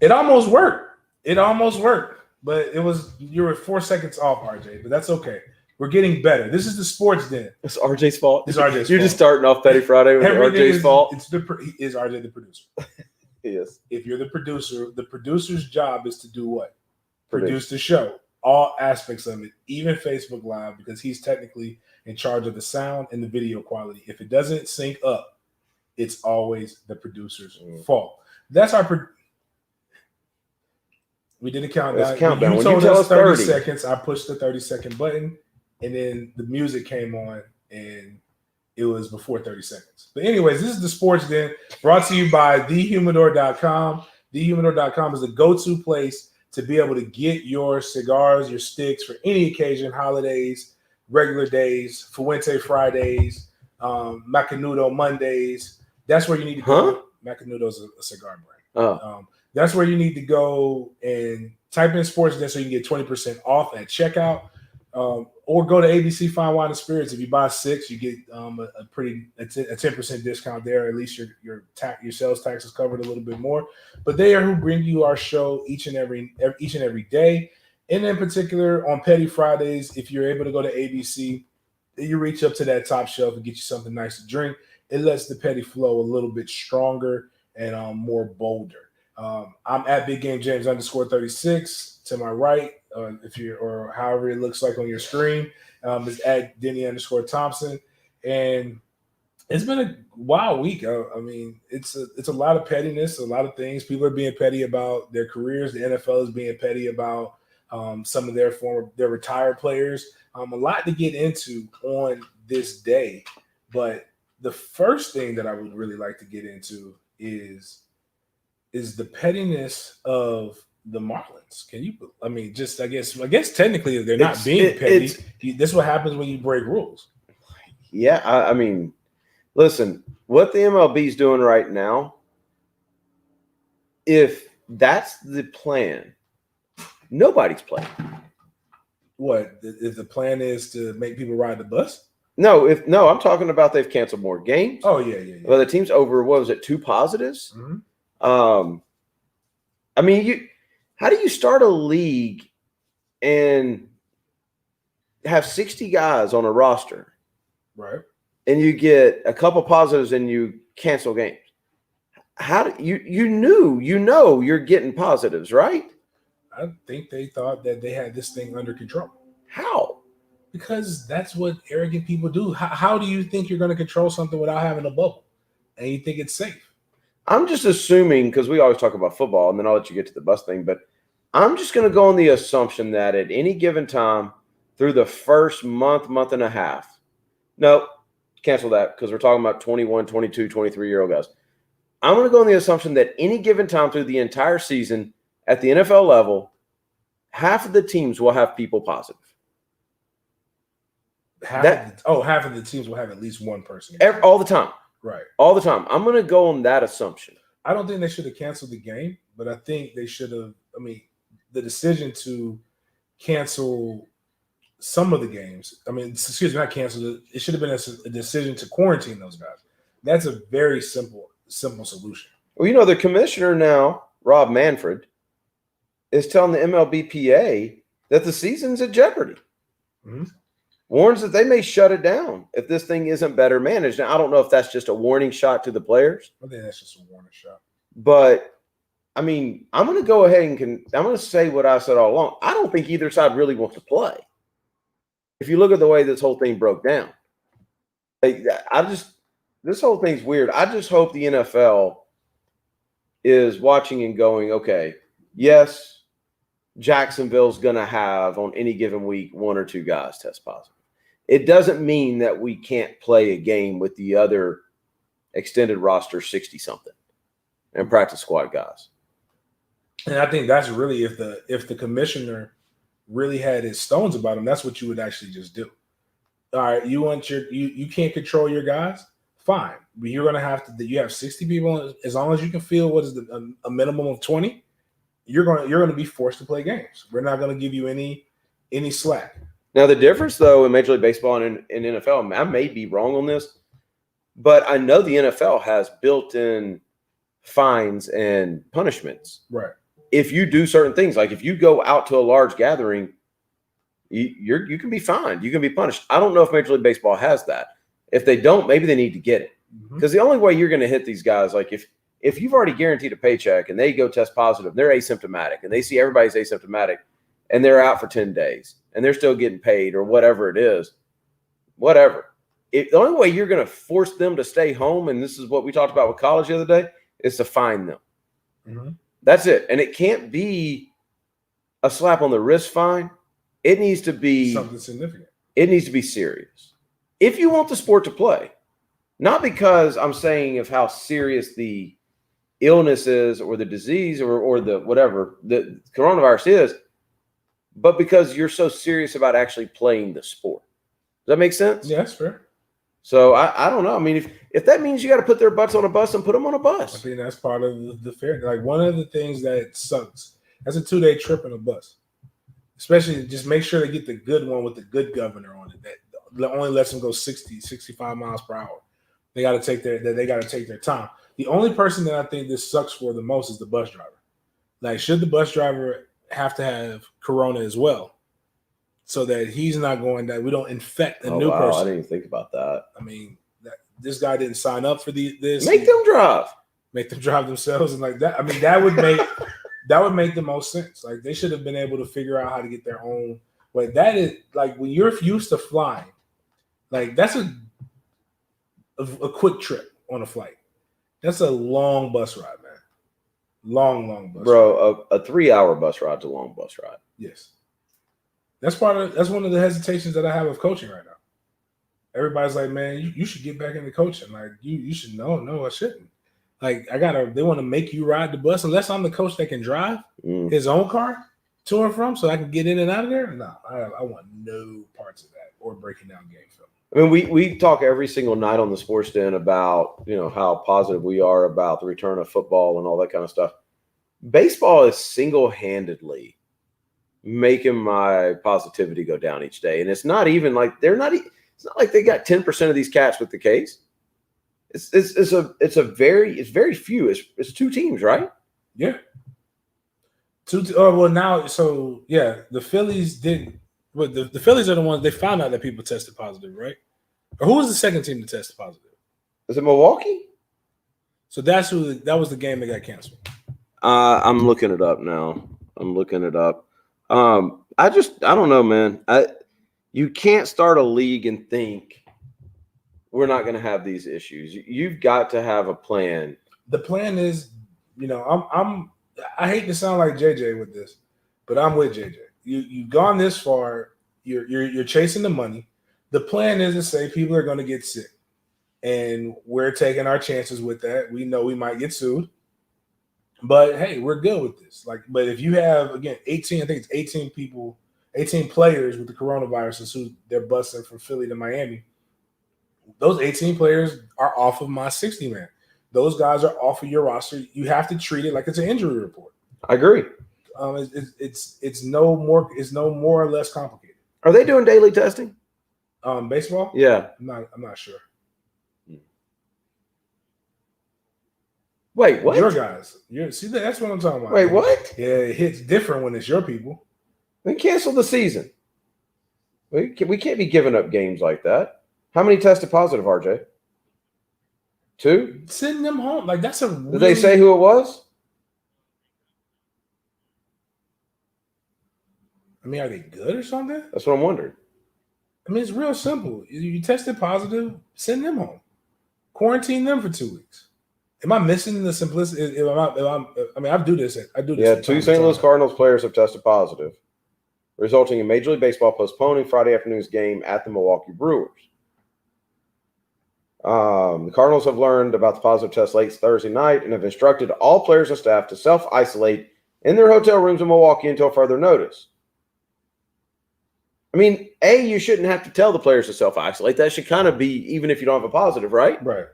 It almost worked. It almost worked. But you were 4 seconds off, RJ, but that's okay. We're getting better. This is the Sports Den. It's RJ's fault. It's RJ's You're fault. just starting off Petty Friday with RJ's fault. Is RJ the producer? Yes. If you're the producer's job is to do what? Produce the show. All aspects of it, even Facebook Live, because he's technically in charge of the sound and the video quality. If it doesn't sync up, it's always the producer's fault. That's our. We did a countdown. You told us 30 seconds. I pushed the 30-second button, and then the music came on, and it was before 30 seconds. But anyways, this is the Sports Den, brought to you by thehumidor.com. Thehumidor.com is the go-to place to be able to get your cigars, your sticks for any occasion, holidays, regular days, Fuente Fridays, Macanudo Mondays. That's where you need to go. Macanudo is a cigar brand. That's where you need to go and type in Sports Den so you can get 20% off at checkout. Or go to ABC Fine Wine and Spirits. If you buy 6, you get a 10% discount there. At least your sales tax is covered a little bit more. But they are who bring you our show each and every day. And in particular, on Petty Fridays, if you're able to go to ABC, you reach up to that top shelf and get you something nice to drink. It lets the petty flow a little bit stronger and more bolder. I'm at Big Game James _36 to my right. Or however it looks like on your screen, is at Denny _Thompson, and it's been a wild week. I mean, it's a lot of pettiness, a lot of things. People are being petty about their careers. The NFL is being petty about some of their retired players. A lot to get into on this day, but the first thing that I would really like to get into is the pettiness of the Marlins. I guess technically they're not being petty. This is what happens when you break rules. Yeah, I mean, listen, what the MLB is doing right now, if that's the plan, nobody's playing. What, if the plan is to make people ride the bus? No, I'm talking about they've canceled more games. Oh, yeah. Well, the team's over, what was it, 2 positives? Mm-hmm. I mean, how do you start a league and have 60 guys on a roster, right? And you get a couple positives and you cancel games? How do you know you're getting positives, right? I think they thought that they had this thing under control. How? Because that's what arrogant people do. How do you think you're going to control something without having a bubble, and you think it's safe? I'm just assuming, because we always talk about football, and then I'll let you get to the bus thing, but I'm just going to go on the assumption that at any given time through the first month and a half, no, cancel that because we're talking about 21, 22, 23-year-old guys. I'm going to go on the assumption that any given time through the entire season at the NFL level, half of the teams will have people positive. Half of the teams will have at least one person. All the time. Right. All the time. I'm going to go on that assumption. I don't think they should have canceled the game, but I think they should have. I mean, the decision to cancel some of the games. I mean, not cancel. It should have been a decision to quarantine those guys. That's a very simple solution. Well, the commissioner now, Rob Manfred, is telling the MLBPA that the season's at jeopardy. Mm-hmm. Warns that they may shut it down if this thing isn't better managed. Now, I don't know if that's just a warning shot to the players. I think that's just a warning shot. But, I mean, I'm going to go ahead and I'm going to say what I said all along. I don't think either side really wants to play. If you look at the way this whole thing broke down, this whole thing's weird. I just hope the NFL is watching and going, okay, yes, Jacksonville's going to have on any given week 1 or 2 guys test positive. It doesn't mean that we can't play a game with the other extended roster 60-something and practice squad guys. And I think that's really if the commissioner really had his stones about him, that's what you would actually just do. All right, you can't control your guys, fine, but you're going to have to. You have 60 people. As long as you can field what is a minimum of 20, you're going to be forced to play games. We're not going to give you any slack. Now, the difference, though, in Major League Baseball and in NFL, I may be wrong on this, but I know the NFL has built-in fines and punishments. Right. if you do certain things, like if you go out to a large gathering, you can be fined. You can be punished. I don't know if Major League Baseball has that. If they don't, maybe they need to get it. Because the only way you're going to hit these guys, like if you've already guaranteed a paycheck and they go test positive, they're asymptomatic, and they see everybody's asymptomatic, and they're out for 10 days, and they're still getting paid or whatever it is, whatever. The only way you're going to force them to stay home, and this is what we talked about with college the other day, is to fine them. Mm-hmm. That's it. And it can't be a slap on the wrist fine. It needs to be something significant. It needs to be serious. If you want the sport to play, not because I'm saying of how serious the illness is or the disease or the whatever the coronavirus is, but because you're so serious about actually playing the sport. Does that make sense? Yeah, that's fair. So I don't know. I mean, if that means you got to put their butts on a bus and put them on a bus. I think that's part of the fair. Like one of the things that sucks, that's a 2-day trip in a bus. Especially just make sure they get the good one with the good governor on it. That only lets them go 60, 65 miles per hour. They got to take their time. The only person that I think this sucks for the most is the bus driver. Like, should the bus driver have to have corona as well, so that he's not going that we don't infect a new person? I didn't even think about that. I mean, this guy didn't sign up for this. Make them drive themselves, and like that. I mean, that would make that would make the most sense. Like they should have been able to figure out how to get their own. But that is like when you're used to flying, like that's a quick trip on a flight. That's a long bus ride, man. Long bus ride. Bro, a 3-hour bus ride's a long bus ride. Yes. That's one of the hesitations that I have of coaching right now. Everybody's like, man, you should get back into coaching. Like you should know. No, I shouldn't. Like they want to make you ride the bus unless I'm the coach that can drive his own car to and from so I can get in and out of there. No, I want no parts of that or breaking down game film. I mean, we talk every single night on the Sports Den about, how positive we are about the return of football and all that kind of stuff. Baseball is single-handedly making my positivity go down each day. And it's not even like it's not like they got 10% of these cats with the case. It's very few. It's 2 teams, right? Yeah. 2. Well, now, so yeah, the Phillies didn't. But the Phillies are the ones they found out that people tested positive, right? Or who was the second team to test positive? Is it Milwaukee? So that was the game that got canceled. I'm looking it up now. I don't know, man. You can't start a league and think we're not going to have these issues. You've got to have a plan. The plan is, I hate to sound like JJ with this, but I'm with JJ. You've gone this far. You're chasing the money. The plan is to say people are going to get sick, and we're taking our chances with that. We know we might get sued, but hey, we're good with this. But if you have again 18, I think it's 18 people, 18 players with the coronavirus, so they're busting from Philly to Miami. Those 18 players are off of my 60-man. Those guys are off of your roster. You have to treat it like it's an injury report. I agree. It's no more or less complicated. Are they doing daily testing? Baseball? Yeah. I'm not sure. Wait, what? Your guys. See, that's what I'm talking about. Wait, what? Yeah, it hits different when it's your people. Then cancel the season. We can't be giving up games like that. How many tested positive, RJ? 2? Sending them home. Like that's Did they say who it was? I mean, are they good or something? That's what I'm wondering. I mean, it's real simple. You tested positive, send them home. Quarantine them for 2 weeks. Am I missing the simplicity? I do this. Yeah, 2 St. Louis Cardinals players have tested positive, resulting in Major League Baseball postponing Friday afternoon's game at the Milwaukee Brewers. The Cardinals have learned about the positive test late Thursday night and have instructed all players and staff to self-isolate in their hotel rooms in Milwaukee until further notice. I mean, you shouldn't have to tell the players to self-isolate. That should kind of be even if you don't have a positive, right? Right.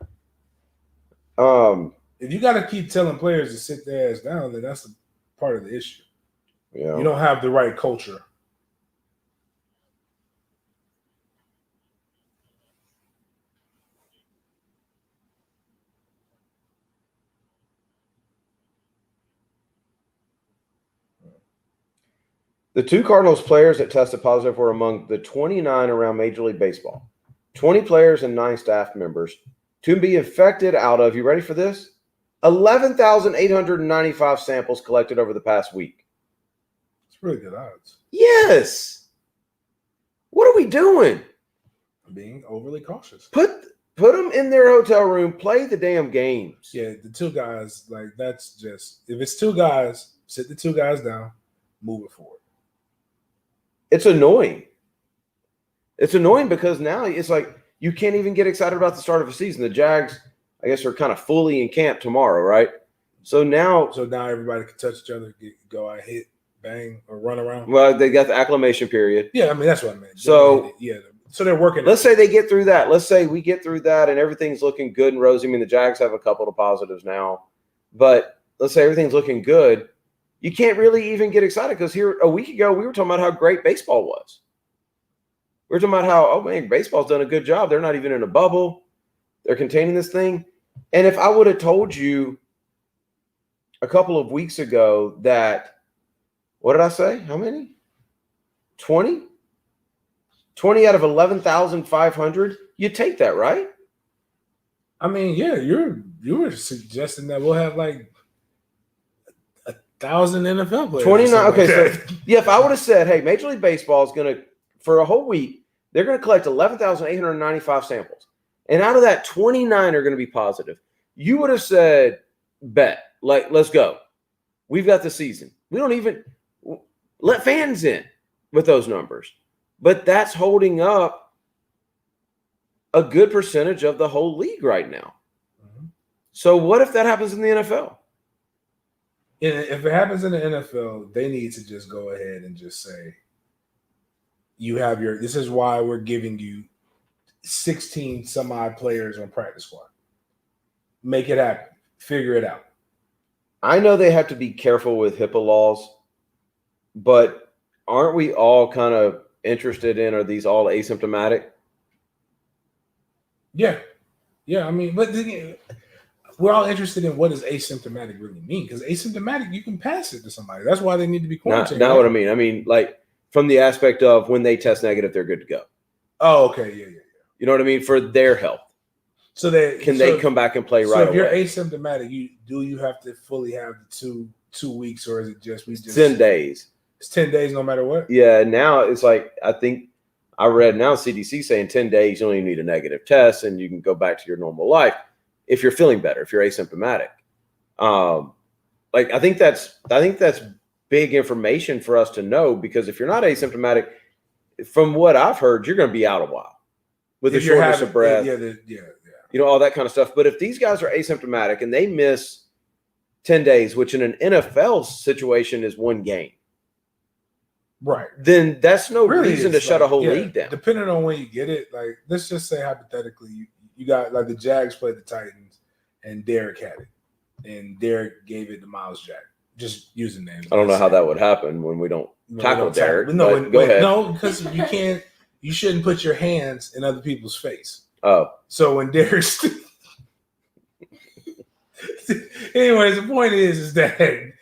If you got to keep telling players to sit their ass down, then that's a part of the issue. Yeah. You don't have the right culture. The 2 Cardinals players that tested positive were among the 29 around Major League Baseball. 20 players and 9 staff members to be infected out of, you ready for this? 11,895 samples collected over the past week. It's really good odds. Yes. What are we doing? Being overly cautious. Put them in their hotel room, play the damn games. Yeah, the 2 guys, like that's just, if it's 2 guys, sit the 2 guys down, move it forward. It's annoying. It's annoying because now it's like you can't even get excited about the start of a season. The Jags, I guess, are kind of fully in camp tomorrow, right? So now everybody can touch each other, go out, hit, bang, or run around. Well, they got the acclimation period. Yeah, I mean that's what I meant. So so they're working. Let's say they get through that. Let's say we get through that and everything's looking good and rosy. I mean, the Jags have a couple of positives now, but let's say everything's looking good. You can't really even get excited because here a week ago we were talking about how great baseball was. We were talking about how, oh man, baseball's done a good job. They're not even in a bubble. They're containing this thing. And if I would have told you a couple of weeks ago that, what did I say? How many? 20? 20 out of 11,500? You take that, right? I mean, yeah, you were suggesting that we'll have like 1,000 NFL players. 29. Okay, like so yeah, if I would have said, hey, Major League Baseball is going to, for a whole week, they're going to collect 11,895 samples. And out of that, 29 are going to be positive. You would have said, bet, like, let's go. We've got the season. We don't even let fans in with those numbers. But that's holding up a good percentage of the whole league right now. Mm-hmm. So what if that happens in the NFL? If it happens in the NFL, they need to just go ahead and just say, this is why we're giving you 16 some odd players on practice squad. Make it happen. Figure it out. I know they have to be careful with HIPAA laws, but aren't we all kind of interested in, are these all asymptomatic? Yeah. Yeah, I mean, but we're all interested in what does asymptomatic really mean, because asymptomatic, you can pass it to somebody. That's why they need to be quarantined. Not what I mean. I mean, like, from the aspect of when they test negative, they're good to go. Oh, okay. Yeah. You know what I mean? For their health. So they come back and play right away? So if you're asymptomatic, you have to fully have the two weeks, or is it just 10 days? It's 10 days no matter what? Yeah, now it's like, I think I read now CDC saying 10 days, you only need a negative test and you can go back to your normal life if you're feeling better, if you're asymptomatic. I think that's big information for us to know, because if you're not asymptomatic, from what I've heard, you're going to be out a while with the shortness of breath, all that kind of stuff. But if these guys are asymptomatic and they miss 10 days, which in an NFL situation is 1 game, right, then that's no reason to shut a whole league down. Depending on when you get it, like, let's just say hypothetically, you got, like, the Jags played the Titans and Derek had it, and Derek gave it to Miles Jack. Just using names. I don't know how that would happen when we don't tackle Derek. Go ahead. No, because you shouldn't put your hands in other people's face. Oh. So when Derek's anyways, the point is that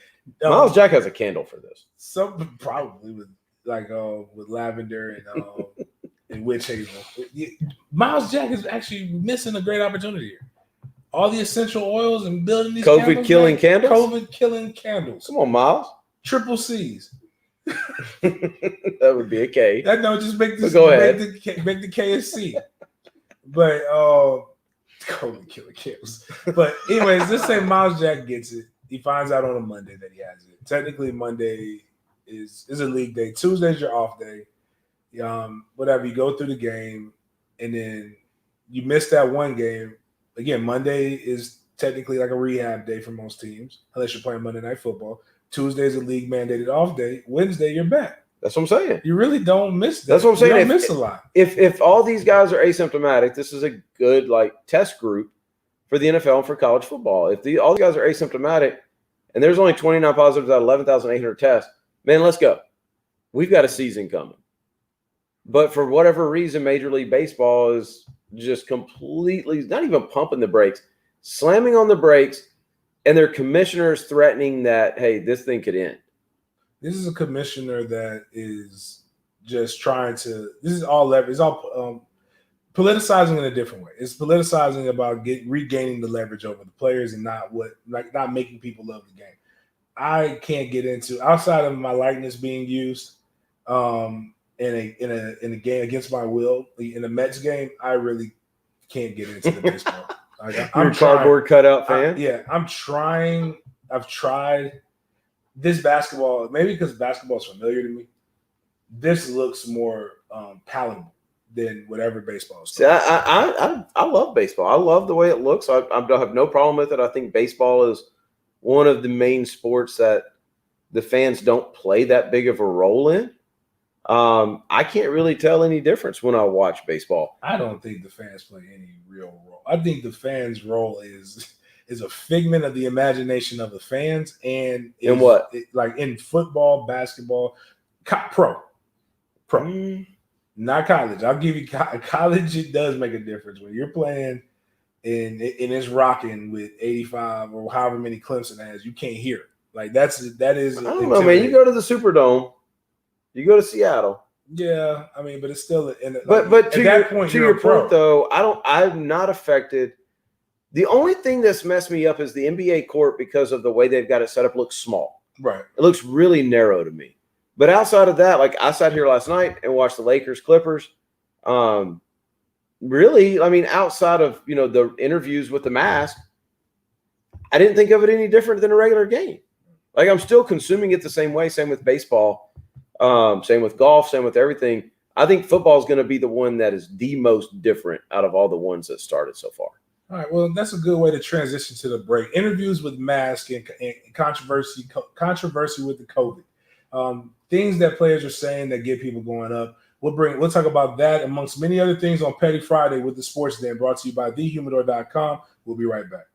Miles Jack has a candle for this. Some probably with with lavender and witch hazel. Miles Jack is actually missing a great opportunity here. All the essential oils and building these COVID-killing candles? COVID-killing candles. Come on, Miles. Triple C's. That would be a K. Just make this. Go ahead. Make the KSC. But COVID-killing candles. But anyways, let's say Miles Jack gets it. He finds out on a Monday that he has it. Technically, Monday is a league day. Tuesday's your off day. Whatever, you go through the game, and then you miss that one game. Again, Monday is technically like a rehab day for most teams, unless you're playing Monday Night Football. Tuesday's a league mandated off day. Wednesday, you're back. That's what I'm saying. You really don't miss that. That's what I'm saying. You don't miss a lot. If all these guys are asymptomatic, this is a good test group for the NFL and for college football. If all the guys are asymptomatic and there's only 29 positives out of 11,800 tests, man, let's go. We've got a season coming. But for whatever reason, Major League Baseball is just completely not even pumping the brakes, slamming on the brakes, and their commissioners threatening that, hey, this thing could end. This is a commissioner that is just trying to. This is all leverage. It's all politicizing in a different way. It's politicizing about regaining the leverage over the players and not making people love the game. I can't get into outside of my likeness being used in a game against my will in a Mets game. I really can't get into the baseball. You're a cardboard cutout fan. I'm trying. I've tried this basketball. Maybe because basketball is familiar to me. This looks more palatable than whatever baseball is. See, I love baseball. I love the way it looks. I have no problem with it. I think baseball is one of the main sports that the fans don't play that big of a role in. I can't really tell any difference when I watch baseball. I don't think the fans play any real role. I think the fans' role is a figment of the imagination of the fans, and in what? Like in football, basketball, pro, not college. I'll give you college. It does make a difference when you're playing and it's rocking with 85 or however many Clemson has. You can't hear it. Like that is. I don't know, man. You go to the Superdome. You go to Seattle. Yeah, I mean, but it's still. But to that point, to your point, though, I'm not affected. The only thing that's messed me up is the NBA court because of the way they've got it set up. Looks small. Right. It looks really narrow to me. But outside of that, like I sat here last night and watched the Lakers Clippers. Really, I mean, outside of the interviews with the mask, I didn't think of it any different than a regular game. Like I'm still consuming it the same way. Same with baseball. Same with golf. Same with everything. I think football is going to be the one that is the most different out of all the ones that started so far. All right. Well, that's a good way to transition to the break. Interviews with mask and controversy with the COVID. Things that players are saying that get people going up. We'll talk about that amongst many other things on Petty Friday with the Sports Den, brought to you by thehumidor.com. We'll be right back.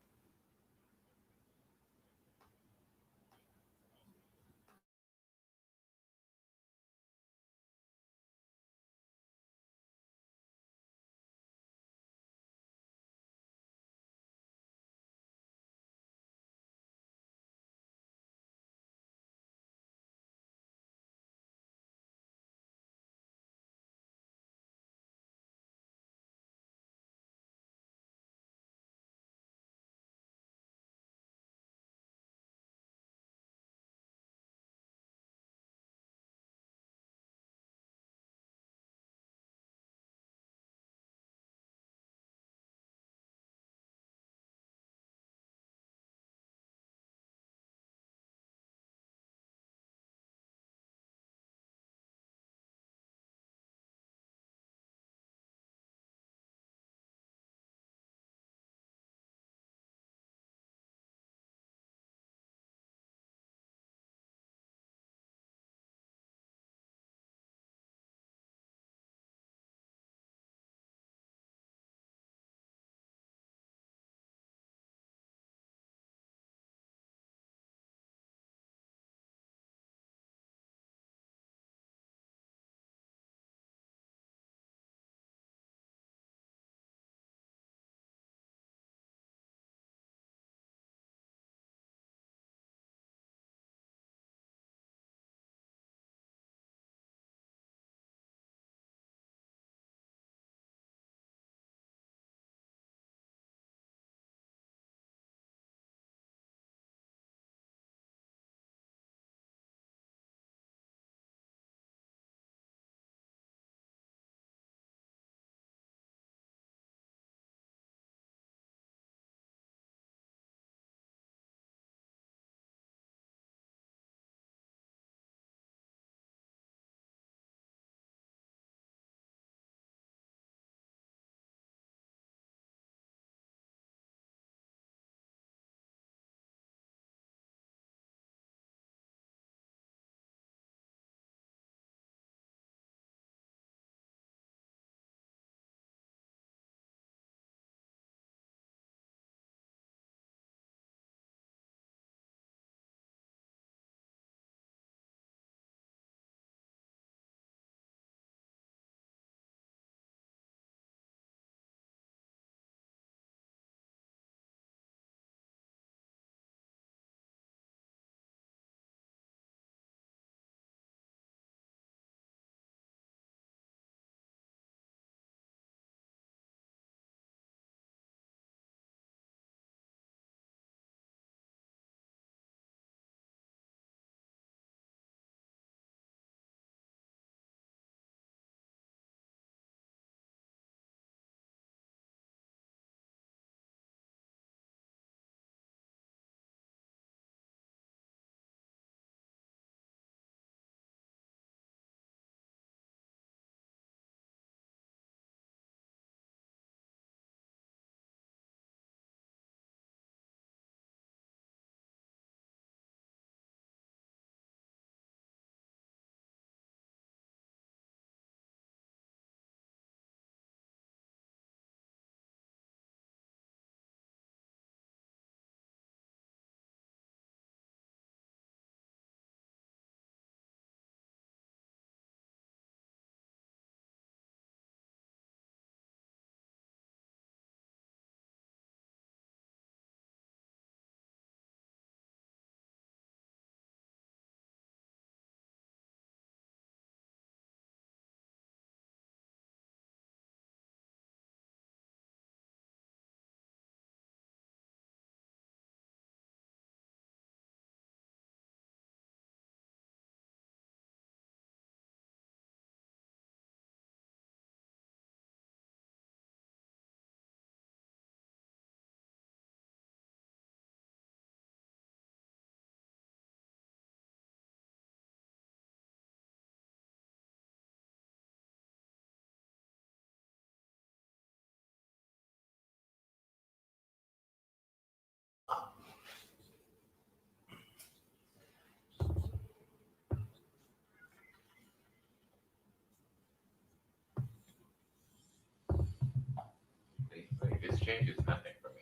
changes nothing for me.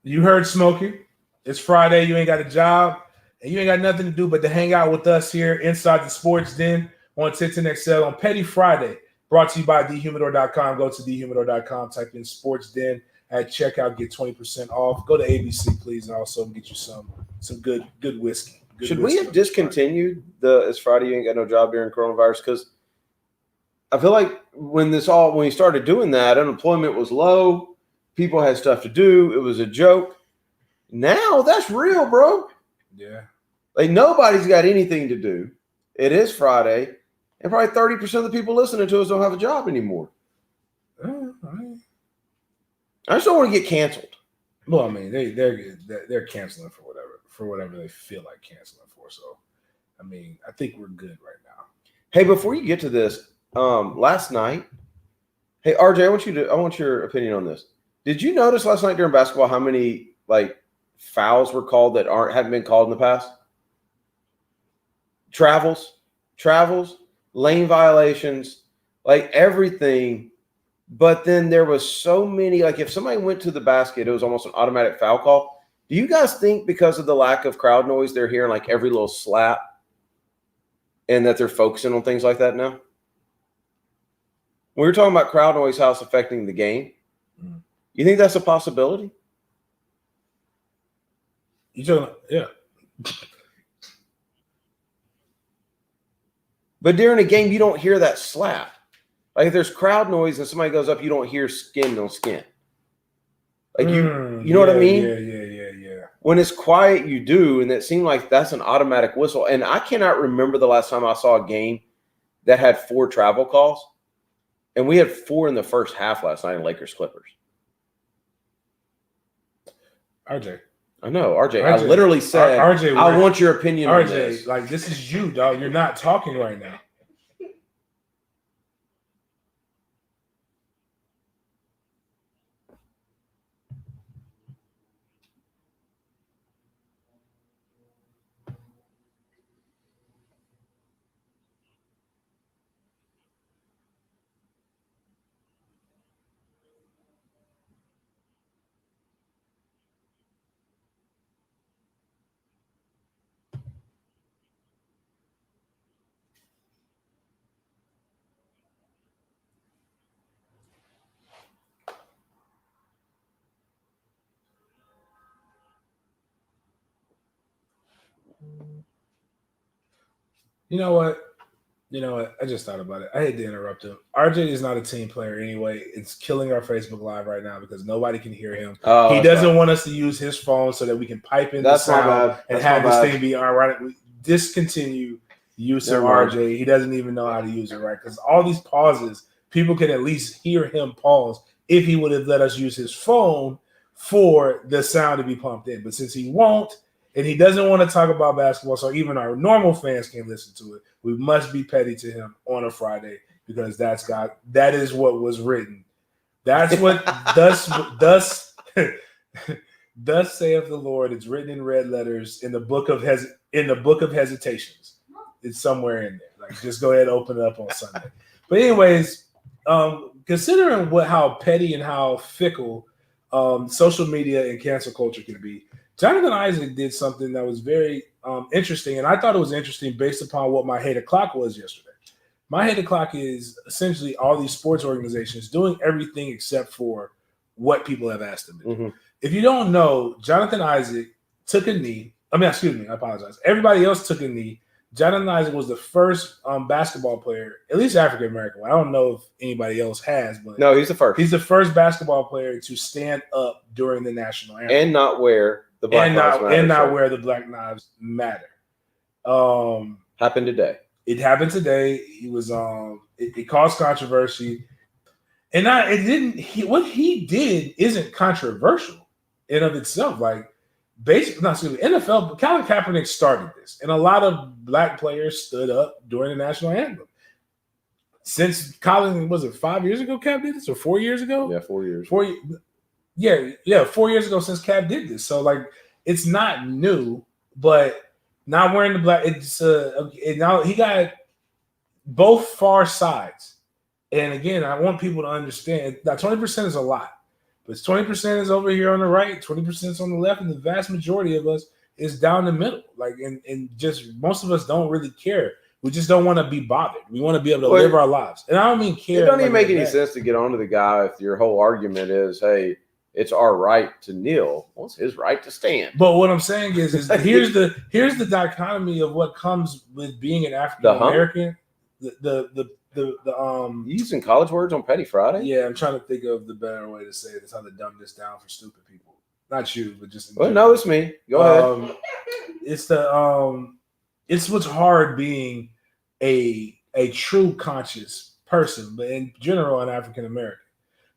You heard Smokey. It's Friday. You ain't got a job, and you ain't got nothing to do but to hang out with us here inside the Sports Den on Tintin XL on Petty Friday. Brought to you by thehumidor.com. Go to thehumidor.com. Type in Sports Den at checkout. Get 20% off. Go to ABC, please, and also get you some good whiskey. Should we have discontinued the "It's Friday, you ain't got no job" during coronavirus? Because I feel like when you started doing that, unemployment was low. People had stuff to do. It was a joke. Now that's real, bro. Yeah. Like nobody's got anything to do. It is Friday, and probably 30% of the people listening to us don't have a job anymore. I just don't want to get canceled. Well, I mean, they're canceling for whatever they feel like canceling for. So, I mean, I think we're good right now. Hey, before you get to this, last night, hey RJ, I want your opinion on this. Did you notice last night during basketball how many fouls were called that haven't been called in the past? Travels, lane violations, everything. But then there was so many, if somebody went to the basket, it was almost an automatic foul call. Do you guys think because of the lack of crowd noise, they're hearing every little slap and that they're focusing on things like that now? We were talking about crowd noise, how it's affecting the game. You think that's a possibility? Yeah. But during a game, you don't hear that slap. If there's crowd noise and somebody goes up, you don't hear skin on skin. You know what I mean? Yeah. When it's quiet, you do, and it seemed like that's an automatic whistle. And I cannot remember the last time I saw a game that had 4 travel calls. And we had 4 in the first half last night in Lakers-Clippers. RJ. I know, RJ. I literally said, RJ, I want your opinion on this. RJ, this is you, dog. You're not talking right now. You know what? I just thought about it. I hate to interrupt him. RJ is not a team player anyway. It's killing our Facebook Live right now because nobody can hear him. He doesn't want us to use his phone so that we can pipe in the sound and have this thing be all right. We discontinue use of RJ. He doesn't even know how to use it right because all these pauses, people can at least hear him pause if he would have let us use his phone for the sound to be pumped in. But since he won't, and he doesn't want to talk about basketball, so even our normal fans can't listen to it. We must be petty to him on a Friday because that is what was written. That's what thus saith the Lord. It's written in red letters in the book of hesitations. It's somewhere in there. Just go ahead and open it up on Sunday. But anyways, considering how petty and how fickle social media and cancel culture can be, Jonathan Isaac did something that was very interesting, and I thought it was interesting based upon what my hate o'clock was yesterday. My hate o'clock is essentially all these sports organizations doing everything except for what people have asked them to do. Mm-hmm. If you don't know, Jonathan Isaac took a knee. I apologize. Everybody else took a knee. Jonathan Isaac was the first basketball player, at least African American. I don't know if anybody else has, but no, he's the first. He's the first basketball player to stand up during the national anthem and not wear the Black Lives Matter. And not wear the Black Lives Matter. Happened today. It happened today. He was it caused controversy. And what he did isn't controversial in of itself. NFL, Colin Kaepernick started this. And a lot of black players stood up during the national anthem. Since Colin, was it 5 years ago Cap did this, or 4 years ago? Yeah, 4 years. 4 years ago since Cap did this. So it's not new, but not wearing the black. It's now he got both far sides, and again, I want people to understand that 20% is a lot, but 20% is over here on the right, 20% is on the left, and the vast majority of us is down the middle. Like, and just most of us don't really care. We just don't want to be bothered. We want to be able to live our lives, and I don't mean care. It don't even make any sense to get onto the guy if your whole argument is, hey, it's our right to kneel. Well, it's his right to stand. But what I'm saying is here's the dichotomy of what comes with being an African American. Using college words on Petty Friday? Yeah, I'm trying to think of the better way to say it. It's how to dumb this down for stupid people. Not you, but just no, it's me. Go ahead. It's what's hard being a true conscious person, but in general an African American,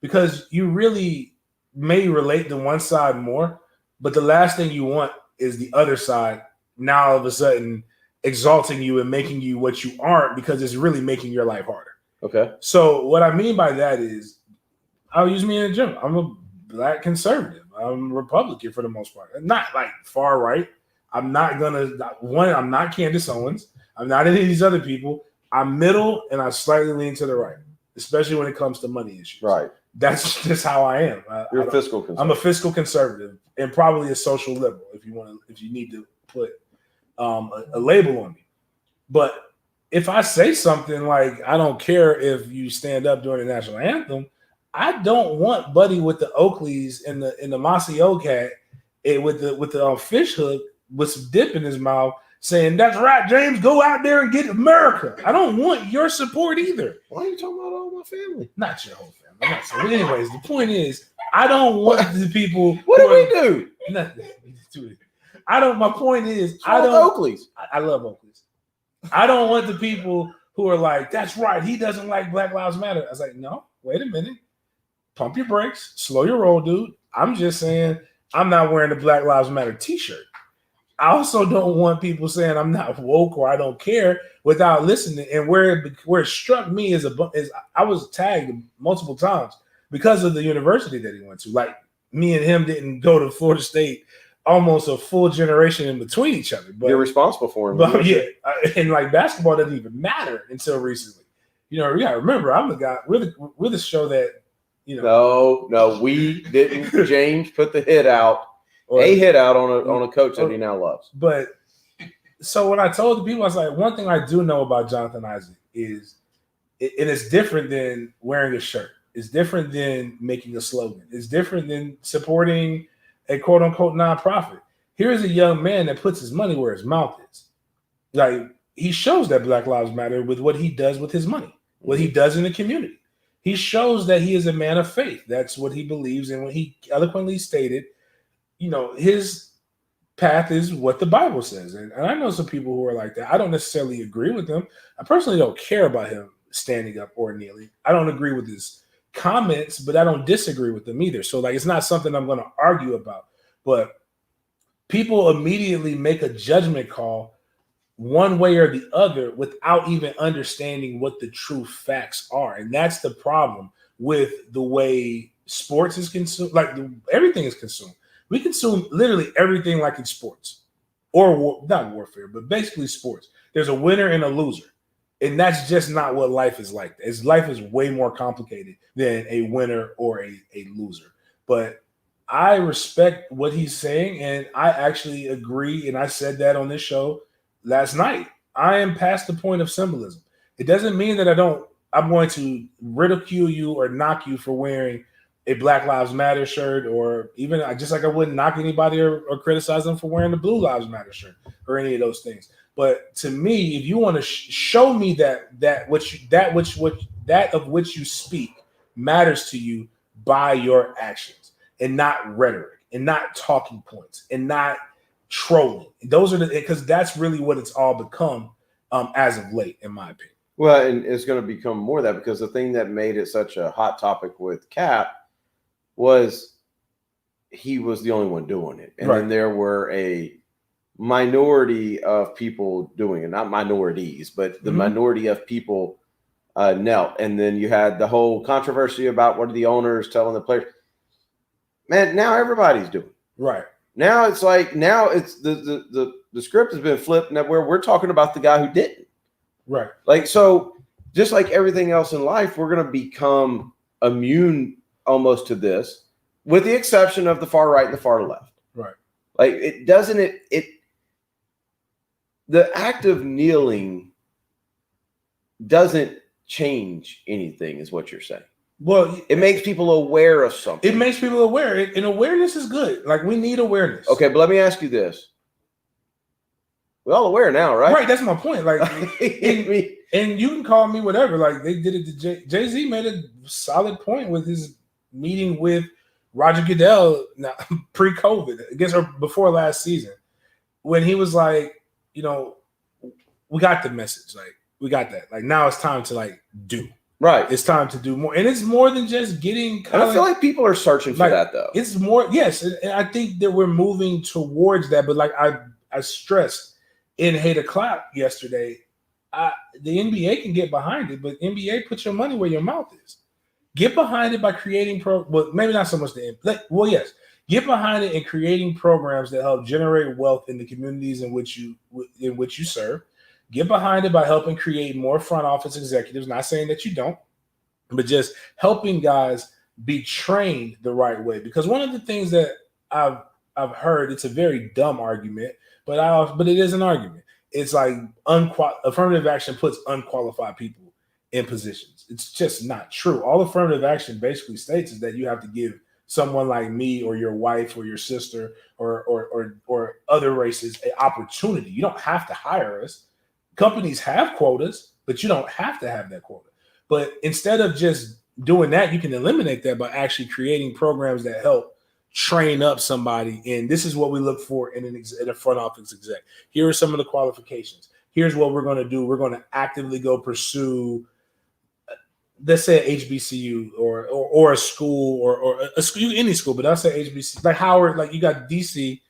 because you really may relate to one side more, but the last thing you want is the other side now all of a sudden exalting you and making you what you aren't, because it's really making your life harder. Okay. So what I mean by that is, I'll use me in general. I'm a black conservative. I'm a Republican for the most part. Not like far right. I'm not Candace Owens. I'm not any of these other people. I'm middle, and I slightly lean to the right, especially when it comes to money issues. Right. That's just how I am. You're a fiscal conservative. I'm a fiscal conservative and probably a social liberal if you need to put a label on me. But if I say something like, I don't care if you stand up during the national anthem, I don't want Buddy with the Oakleys and the Mossy Oak hat with the fish hook with some dip in his mouth saying, "That's right, James, go out there and get America." I don't want your support either. Why are you talking about all my family? Not your whole family. So anyways, the point is, I don't want the people. What do we do? Nothing. My point is, I don't. Oakleys. I love Oakleys. I don't want the people who are like, "That's right, he doesn't like Black Lives Matter." I was like, no, wait a minute. Pump your brakes. Slow your roll, dude. I'm just saying I'm not wearing the Black Lives Matter t-shirt. I also don't want people saying I'm not woke or I don't care without listening. And where it struck me is I was tagged multiple times because of the university that he went to. Like, me and him didn't go to Florida State almost a full generation in between each other. But you're responsible for him. But yeah, and like basketball doesn't even matter until recently. You know, you gotta remember, I'm the guy. We're the show that, you know. No, we didn't. James put the hit out. A hit out on a coach that he now loves. But so when I told the people, I was like, one thing I do know about Jonathan Isaac is it's different than wearing a shirt. It's different than making a slogan. It's different than supporting a quote unquote nonprofit. Here's a young man that puts his money where his mouth is. Like, he shows that Black Lives Matter with what he does with his money, what he does in the community. He shows that he is a man of faith. That's what he believes. And when he eloquently stated, you know, his path is what the Bible says. And I know some people who are like that. I don't necessarily agree with them. I personally don't care about him standing up or kneeling. I don't agree with his comments, but I don't disagree with them either. So, like, it's not something I'm going to argue about. But people immediately make a judgment call one way or the other without even understanding what the true facts are. And that's the problem with the way sports is consumed. Like, everything is consumed. We consume literally everything like it's sports, or not warfare, but basically sports. There's a winner and a loser, and that's just not what life is like. Life is way more complicated than a winner or a loser. But I respect what he's saying, and I actually agree, and I said that on this show last night. I am past the point of symbolism. It doesn't mean that I'm going to ridicule you or knock you for wearing a Black Lives Matter shirt, or even just like I wouldn't knock anybody or criticize them for wearing the Blue Lives Matter shirt or any of those things. But to me, if you want to show me that of which you speak matters to you by your actions and not rhetoric and not talking points and not trolling. Those are because that's really what it's all become as of late, in my opinion. Well, and it's going to become more of that, because the thing that made it such a hot topic with Cap was he was the only one doing it. And then there were a minority of people doing it, not minorities, but the minority of people knelt. And then you had the whole controversy about what are the owners telling the players. Man, now everybody's doing it. Right. Now it's like the script has been flipped, and where we're talking about the guy who didn't. Right. Like, so just like everything else in life, we're going to become immune almost to this, with the exception of the far right and the far left. Right. Like the act of kneeling doesn't change anything, is what you're saying. Well, it makes people aware of something. It makes people aware, and awareness is good. Like, we need awareness. Okay, but let me ask you this. We're all aware now, right? Right, that's my point. Like, and you can call me whatever. Like, they did it to Jay-Z made a solid point with his meeting with Roger Goodell pre-COVID, I guess, or before last season, when he was like, you know, we got the message. Like, we got that. Like, now it's time to, like, do. Right. It's time to do more. And it's more than just getting Colin. I feel like people are searching for that, though. It's more, yes. And I think that we're moving towards that. But like I stressed in Hate O'Clock yesterday, the NBA can get behind it, but NBA, put your money where your mouth is. Get behind it by creating well, maybe not so much yes. Get behind it and creating programs that help generate wealth in the communities in which you serve. Get behind it by helping create more front office executives. Not saying that you don't, but just helping guys be trained the right way. Because one of the things that I've heard, it's a very dumb argument, but it is an argument. It's like affirmative action puts unqualified people in positions. It's just not true. All affirmative action basically states is that you have to give someone like me or your wife or your sister or other races an opportunity. You don't have to hire us. Companies have quotas, but you don't have to have that quota. But instead of just doing that, you can eliminate that by actually creating programs that help train up somebody. And this is what we look for in a front office exec. Here are some of the qualifications. Here's what we're going to do. We're going to actively go pursue, let's say, HBCU or a school or a school, any school, but I'll say HBCU. Like Howard, like you got DC.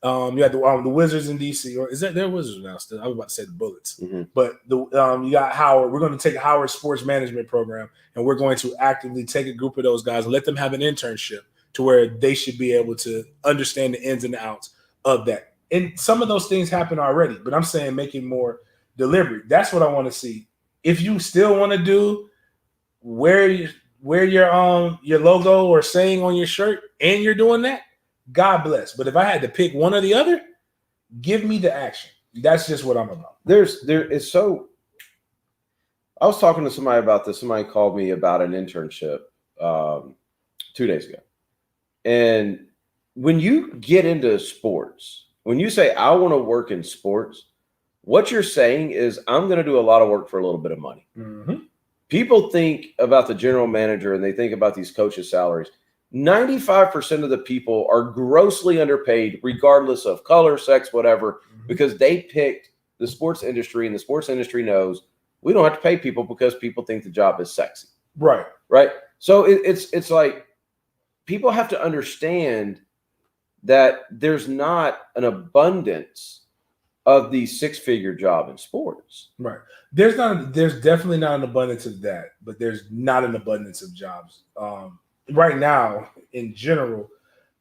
You got the Wizards in DC, or is that their Wizards now? Still, I was about to say the Bullets, but you got Howard. We're going to take Howard's sports management program, and we're going to actively take a group of those guys and let them have an internship to where they should be able to understand the ins and outs of that. And some of those things happen already, but I'm saying making more deliberate. That's what I want to see. If you still want to do wear your logo or saying on your shirt, and you're doing that, God bless. But if I had to pick one or the other, give me the action. That's just what I'm about. I was talking to somebody about this. Somebody called me about an internship 2 days ago. And when you get into sports, when you say, I want to work in sports, what you're saying is, I'm going to do a lot of work for a little bit of money. Mm-hmm. People think about the general manager and they think about these coaches' salaries. 95% of the people are grossly underpaid, regardless of color, sex, whatever, because they picked the sports industry, and the sports industry knows we don't have to pay people because people think the job is sexy. Right. Right. So it's like people have to understand that there's not an abundance of the six-figure job in sports. Right. There's definitely not an abundance of that, but there's not an abundance of jobs. Right now in general,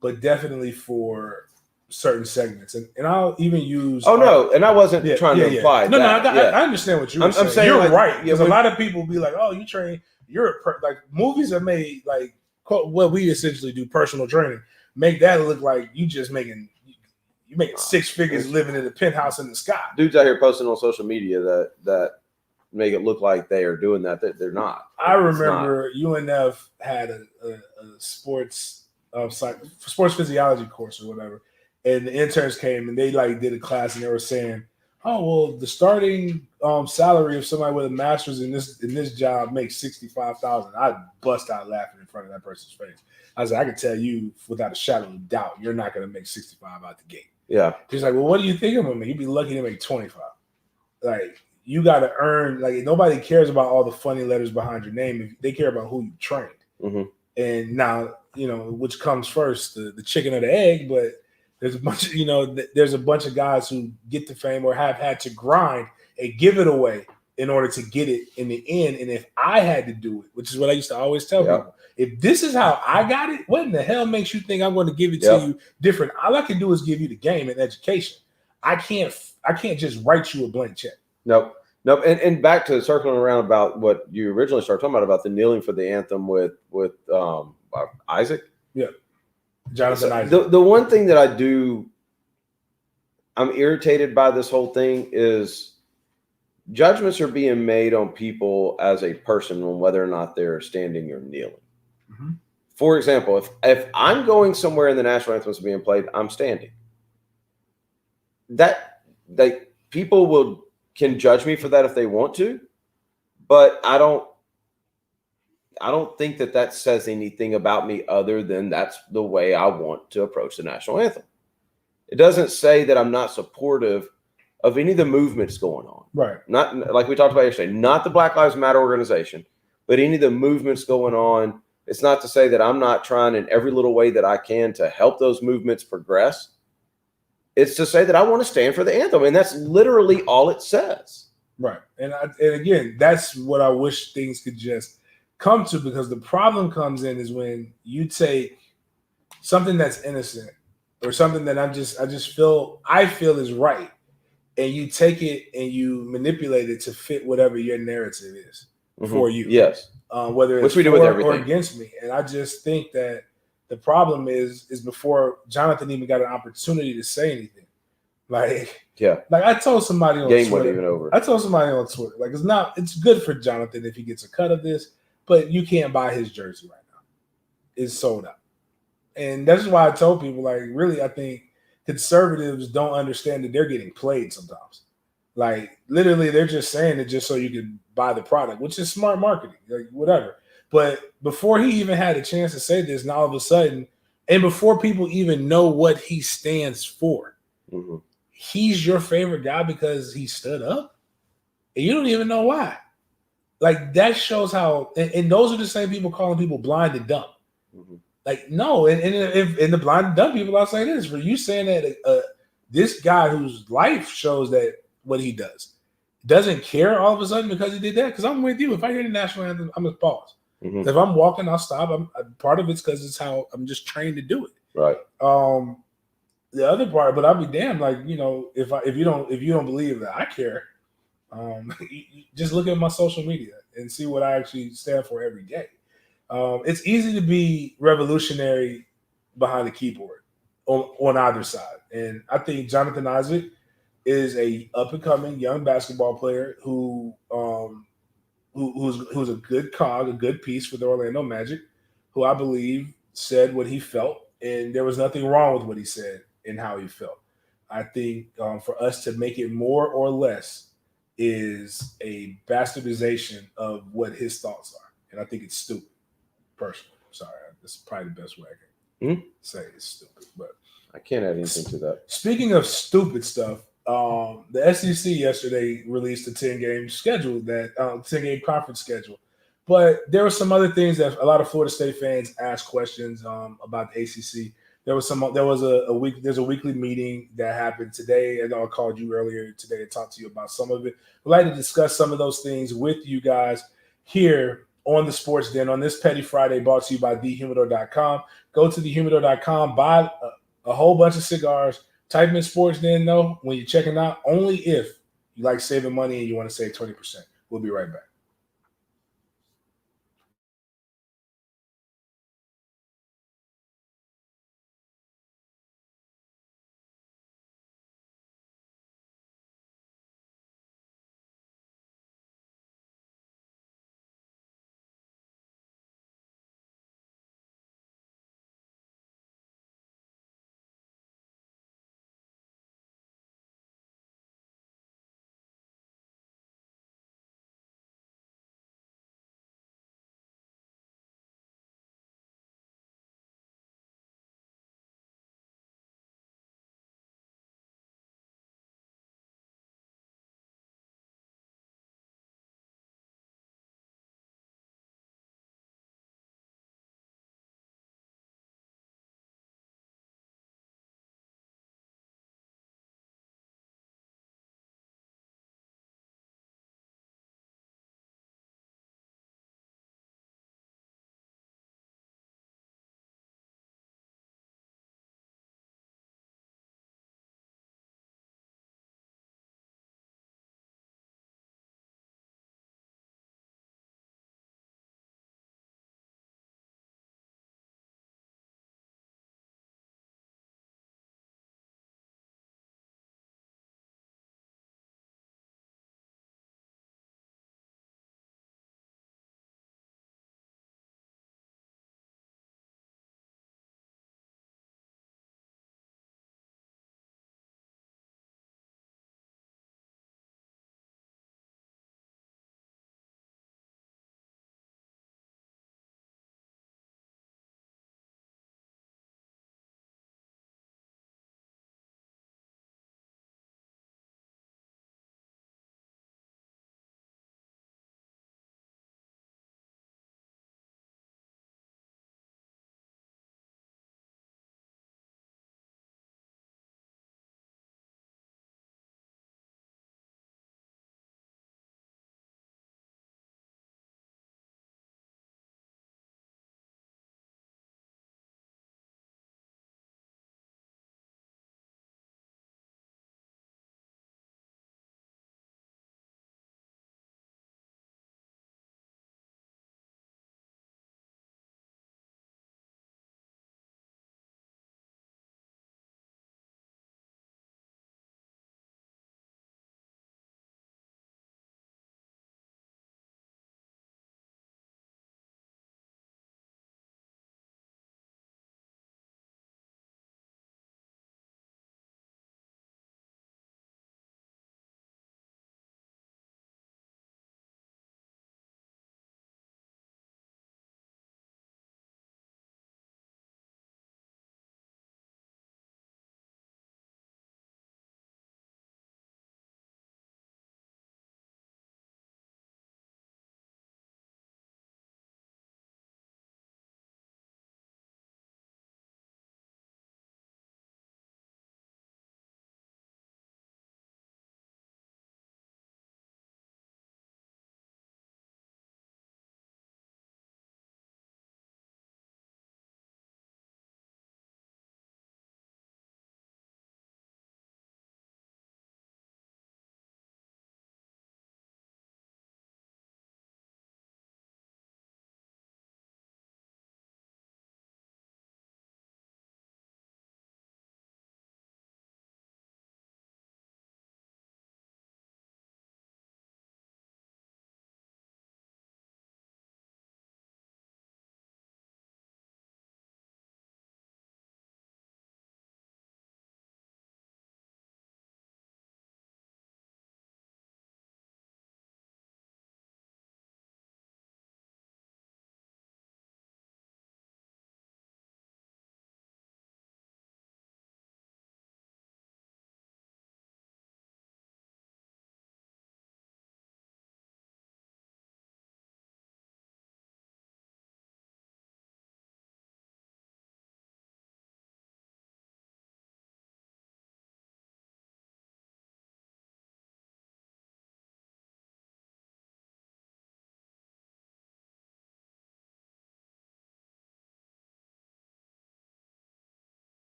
but definitely for certain segments. And I'll even use... no, and I wasn't trying to imply No, that. I understand what you're saying. I'm saying. You're right. Because a lot of people be like, oh, you train... like movies are made like what we essentially do, personal training, make that look like you just making... You're making six figures living in a penthouse in the sky. Dudes out here posting on social media that make it look like they are doing that. They're not. I remember UNF had a sports physiology course or whatever, and the interns came and they did a class and they were saying, "Oh well, the starting salary of somebody with a master's in this job makes $65,000." I bust out laughing in front of that person's face. I was like, I can tell you without a shadow of a doubt, you're not going to make 65 out the gate. Yeah. He's like, well, what do you think I'm going to make? You'd be lucky to make 25. Like, you got to earn, like, nobody cares about all the funny letters behind your name. They care about who you trained. Mm-hmm. And now, which comes first, the chicken or the egg, but there's a bunch of guys who get to fame or have had to grind and give it away in order to get it in the end. And if I had to do it, which is what I used to always tell people, if this is how I got it, what in the hell makes you think I'm going to give it to you different? All I can do is give you the game and education. I can't just write you a blank check. Nope. And back to circling around about what you originally started talking about the kneeling for the anthem with Isaac. Yeah. Jonathan Isaac. The one thing that I'm irritated by this whole thing is judgments are being made on people as a person on whether or not they're standing or kneeling. Mm-hmm. For example, if I'm going somewhere and the national anthem is being played, I'm standing. People can judge me for that if they want to, but I don't think that says anything about me other than that's the way I want to approach the national anthem. It doesn't say that I'm not supportive of any of the movements going on. Right. Not like we talked about yesterday, not the Black Lives Matter organization, but any of the movements going on. It's not to say that I'm not trying in every little way that I can to help those movements progress. It's to say that I want to stand for the anthem. And that's literally all it says. Right. And again, that's what I wish things could just come to, because the problem comes in is when you take something that's innocent or something that I feel is right, and you take it and you manipulate it to fit whatever your narrative is for you. Yes. Whether it's for or against me. And I just think that the problem is before Jonathan even got an opportunity to say anything. Like I told somebody on Game Twitter. wasn't even over. I told somebody on Twitter, like, it's good for Jonathan if he gets a cut of this, but you can't buy his jersey right now. It's sold out. And that's why I told people, like, really, I think conservatives don't understand that they're getting played sometimes. Like, literally, they're just saying it just so you can buy the product, which is smart marketing, like, whatever. But before he even had a chance to say this, and all of a sudden, and before people even know what he stands for, he's your favorite guy because he stood up, and you don't even know why. Like, that shows how, and those are the same people calling people blind and dumb. Like, no, and the blind and dumb people, I'll say this, for you saying that this guy whose life shows that what he doesn't care all of a sudden because he did that. Because I'm with you. If I hear the national anthem, I'm going to pause. If I'm walking, I'll stop. Part of it's because it's how I'm just trained to do it. Right. The other part, but I'll be damned. Like, if you don't believe that I care, you just look at my social media and see what I actually stand for every day. It's easy to be revolutionary behind the keyboard on either side, and I think Jonathan Isaac is a up and coming young basketball player who's a good cog, a good piece for the Orlando Magic, who I believe said what he felt, and there was nothing wrong with what he said and how he felt. I think for us to make it more or less is a bastardization of what his thoughts are, and I think it's stupid. Personally, sorry, that's probably the best way I can say it's stupid. But I can't add anything to that. Speaking of stupid stuff, the SEC yesterday released a 10-game schedule, 10-game conference schedule. But there were some other things that a lot of Florida State fans asked questions about the ACC. There's a weekly meeting that happened today, and I called you earlier today to talk to you about some of it. We'd like to discuss some of those things with you guys here on the Sports Den on this Petty Friday, brought to you by thehumidor.com. Go to thehumidor.com, buy a whole bunch of cigars, type in Sports Den, though, when you're checking out, only if you like saving money and you want to save 20%. We'll be right back.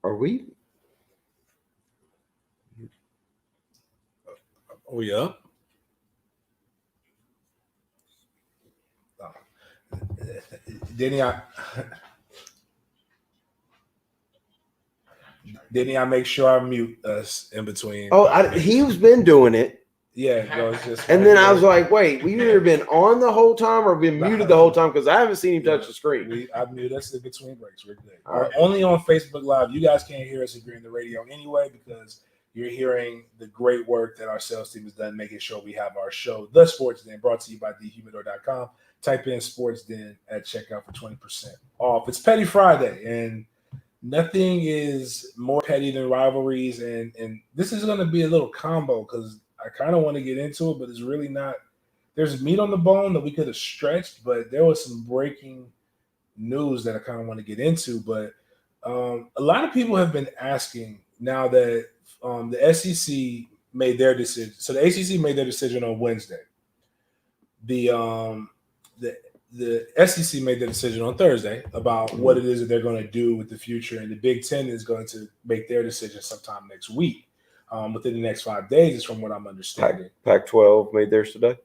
Are we? Oh, yeah. Didn't I make sure I mute us in between? Oh, he's been doing it. Yeah, no, it's just. And then I was like, wait, we've either been on the whole time or been muted the whole time because I haven't seen him touch the screen. I muted us in between breaks. We're good. Right. Only on Facebook Live. You guys can't hear us if you're in the radio anyway because you're hearing the great work that our sales team has done making sure we have our show, The Sports Den, brought to you by thehumidor.com. Type in Sports Den at checkout for 20% off. It's Petty Friday, and nothing is more petty than rivalries. And this is going to be a little combo because I kind of want to get into it, but it's really not. There's meat on the bone that we could have stretched, but there was some breaking news that I kind of want to get into. But a lot of people have been asking now that the SEC made their decision. So the ACC made their decision on Wednesday. The SEC made their decision on Thursday about what it is that they're going to do with the future, and the Big Ten is going to make their decision sometime next week. Within the next 5 days, is from what I'm understanding. Pac-12 made theirs today.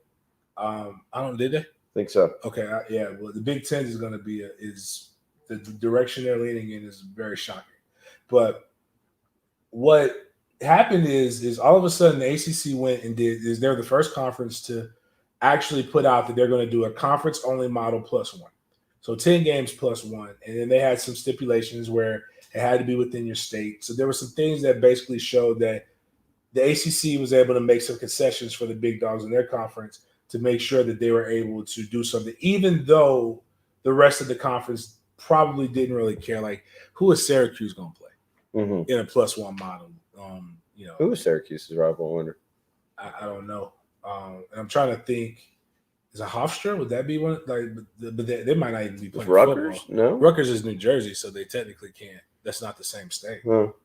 Did they? Think so. Okay, yeah. Well, the Big Ten is going to be the direction they're leaning in is very shocking. But what happened is all of a sudden the ACC went and they're the first conference to actually put out that they're going to do a conference only model +1. So 10 games +1, and then they had some stipulations where it had to be within your state. So there were some things that basically showed that the ACC was able to make some concessions for the big dogs in their conference to make sure that they were able to do something, even though the rest of the conference probably didn't really care. Like, who is Syracuse going to play in a +1 model? Who is Syracuse's rival? I wonder. I don't know. And I'm trying to think. Is it Hofstra? Would that be one? Like, but they might not even be playing Rutgers? Football. No, Rutgers is New Jersey, so they technically can't. That's not the same state. So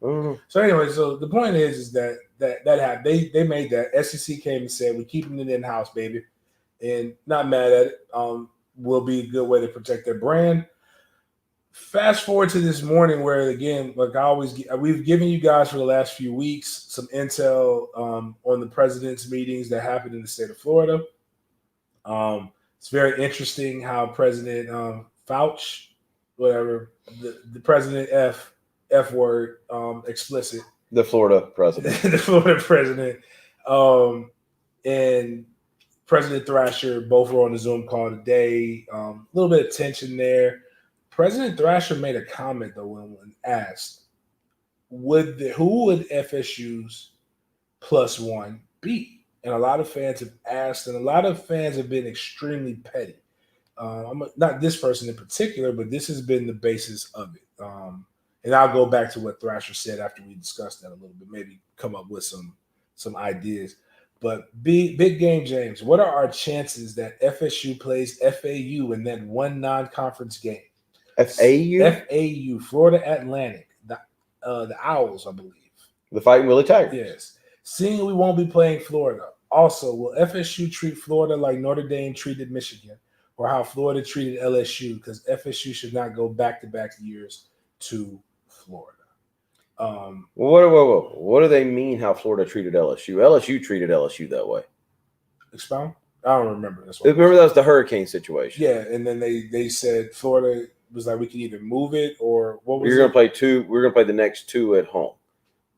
anyway, so the point is that happened. They made that. SEC came and said, we're keeping it in-house, baby. And not mad at it. Will be a good way to protect their brand. Fast forward to this morning where, again, like I always, we've given you guys for the last few weeks some intel on the president's meetings that happened in the state of Florida. It's very interesting how President Fauci, whatever, the President F word, explicit. The Florida president. The Florida president and President Thrasher both were on the Zoom call today. A little bit of tension there. President Thrasher made a comment, though, when asked, who would FSU's +1 be? And a lot of fans have asked, and a lot of fans have been extremely petty. Not this person in particular, but this has been the basis of it. And I'll go back to what Thrasher said after we discussed that a little bit, maybe come up with some ideas. But big game, James, what are our chances that FSU plays FAU in that one non-conference game? FAU? FAU, Florida Atlantic, the Owls, I believe. The Fighting Willie Tigers. Yes. Seeing we won't be playing Florida. Also, will FSU treat Florida like Notre Dame treated Michigan, or how Florida treated LSU? Because FSU should not go back-to-back years to Florida. What do they mean how Florida treated LSU? LSU treated LSU that way. Expound? I don't remember this one. Remember that was the hurricane situation. Yeah, and then they said Florida was like, we can either move it or what was We're going to play two. We're going to play the next two at home.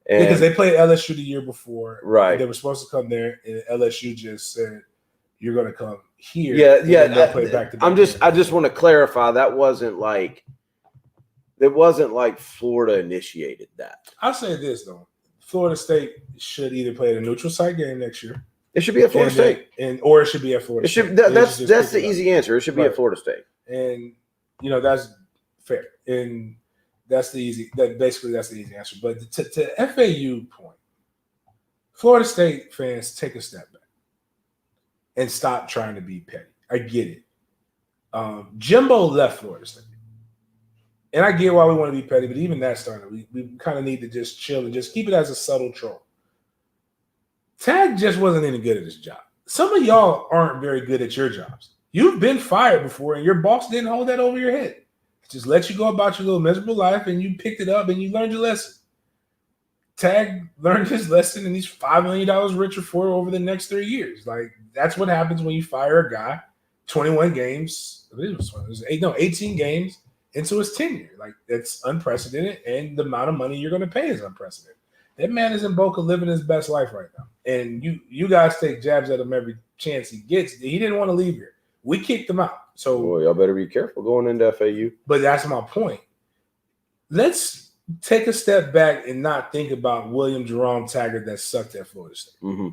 And because they played LSU the year before. Right. They were supposed to come there, and LSU just said, you're going to come here. Yeah. Play back to back. I just want to clarify that wasn't like Florida initiated that. I'll say this, though. Florida State should either play at a neutral site game next year. It should be at Florida State. Or it should be at Florida State. That's the easy answer. It should be at Florida State. And, that's fair. And that's the easy answer. But to FAU point, Florida State fans, take a step back and stop trying to be petty. I get it. Jimbo left Florida State. And I get why we want to be petty, but even that started. We kind of need to just chill and just keep it as a subtle troll. Tag just wasn't any good at his job. Some of y'all aren't very good at your jobs. You've been fired before, and your boss didn't hold that over your head. Just let you go about your little miserable life, and you picked it up and you learned your lesson. Tag learned his lesson, and he's $5 million richer for it over the next 3 years. Like, that's what happens when you fire a guy 21 games. It was 18 games into his tenure. Like, that's unprecedented, and the amount of money you're going to pay is unprecedented. That man is in Boca living his best life right now. And you guys take jabs at him every chance he gets. He didn't want to leave here. We kicked him out. So, boy, y'all better be careful going into FAU. But that's my point. Let's take a step back and not think about William Jerome Taggart that sucked at Florida State. Mm-hmm.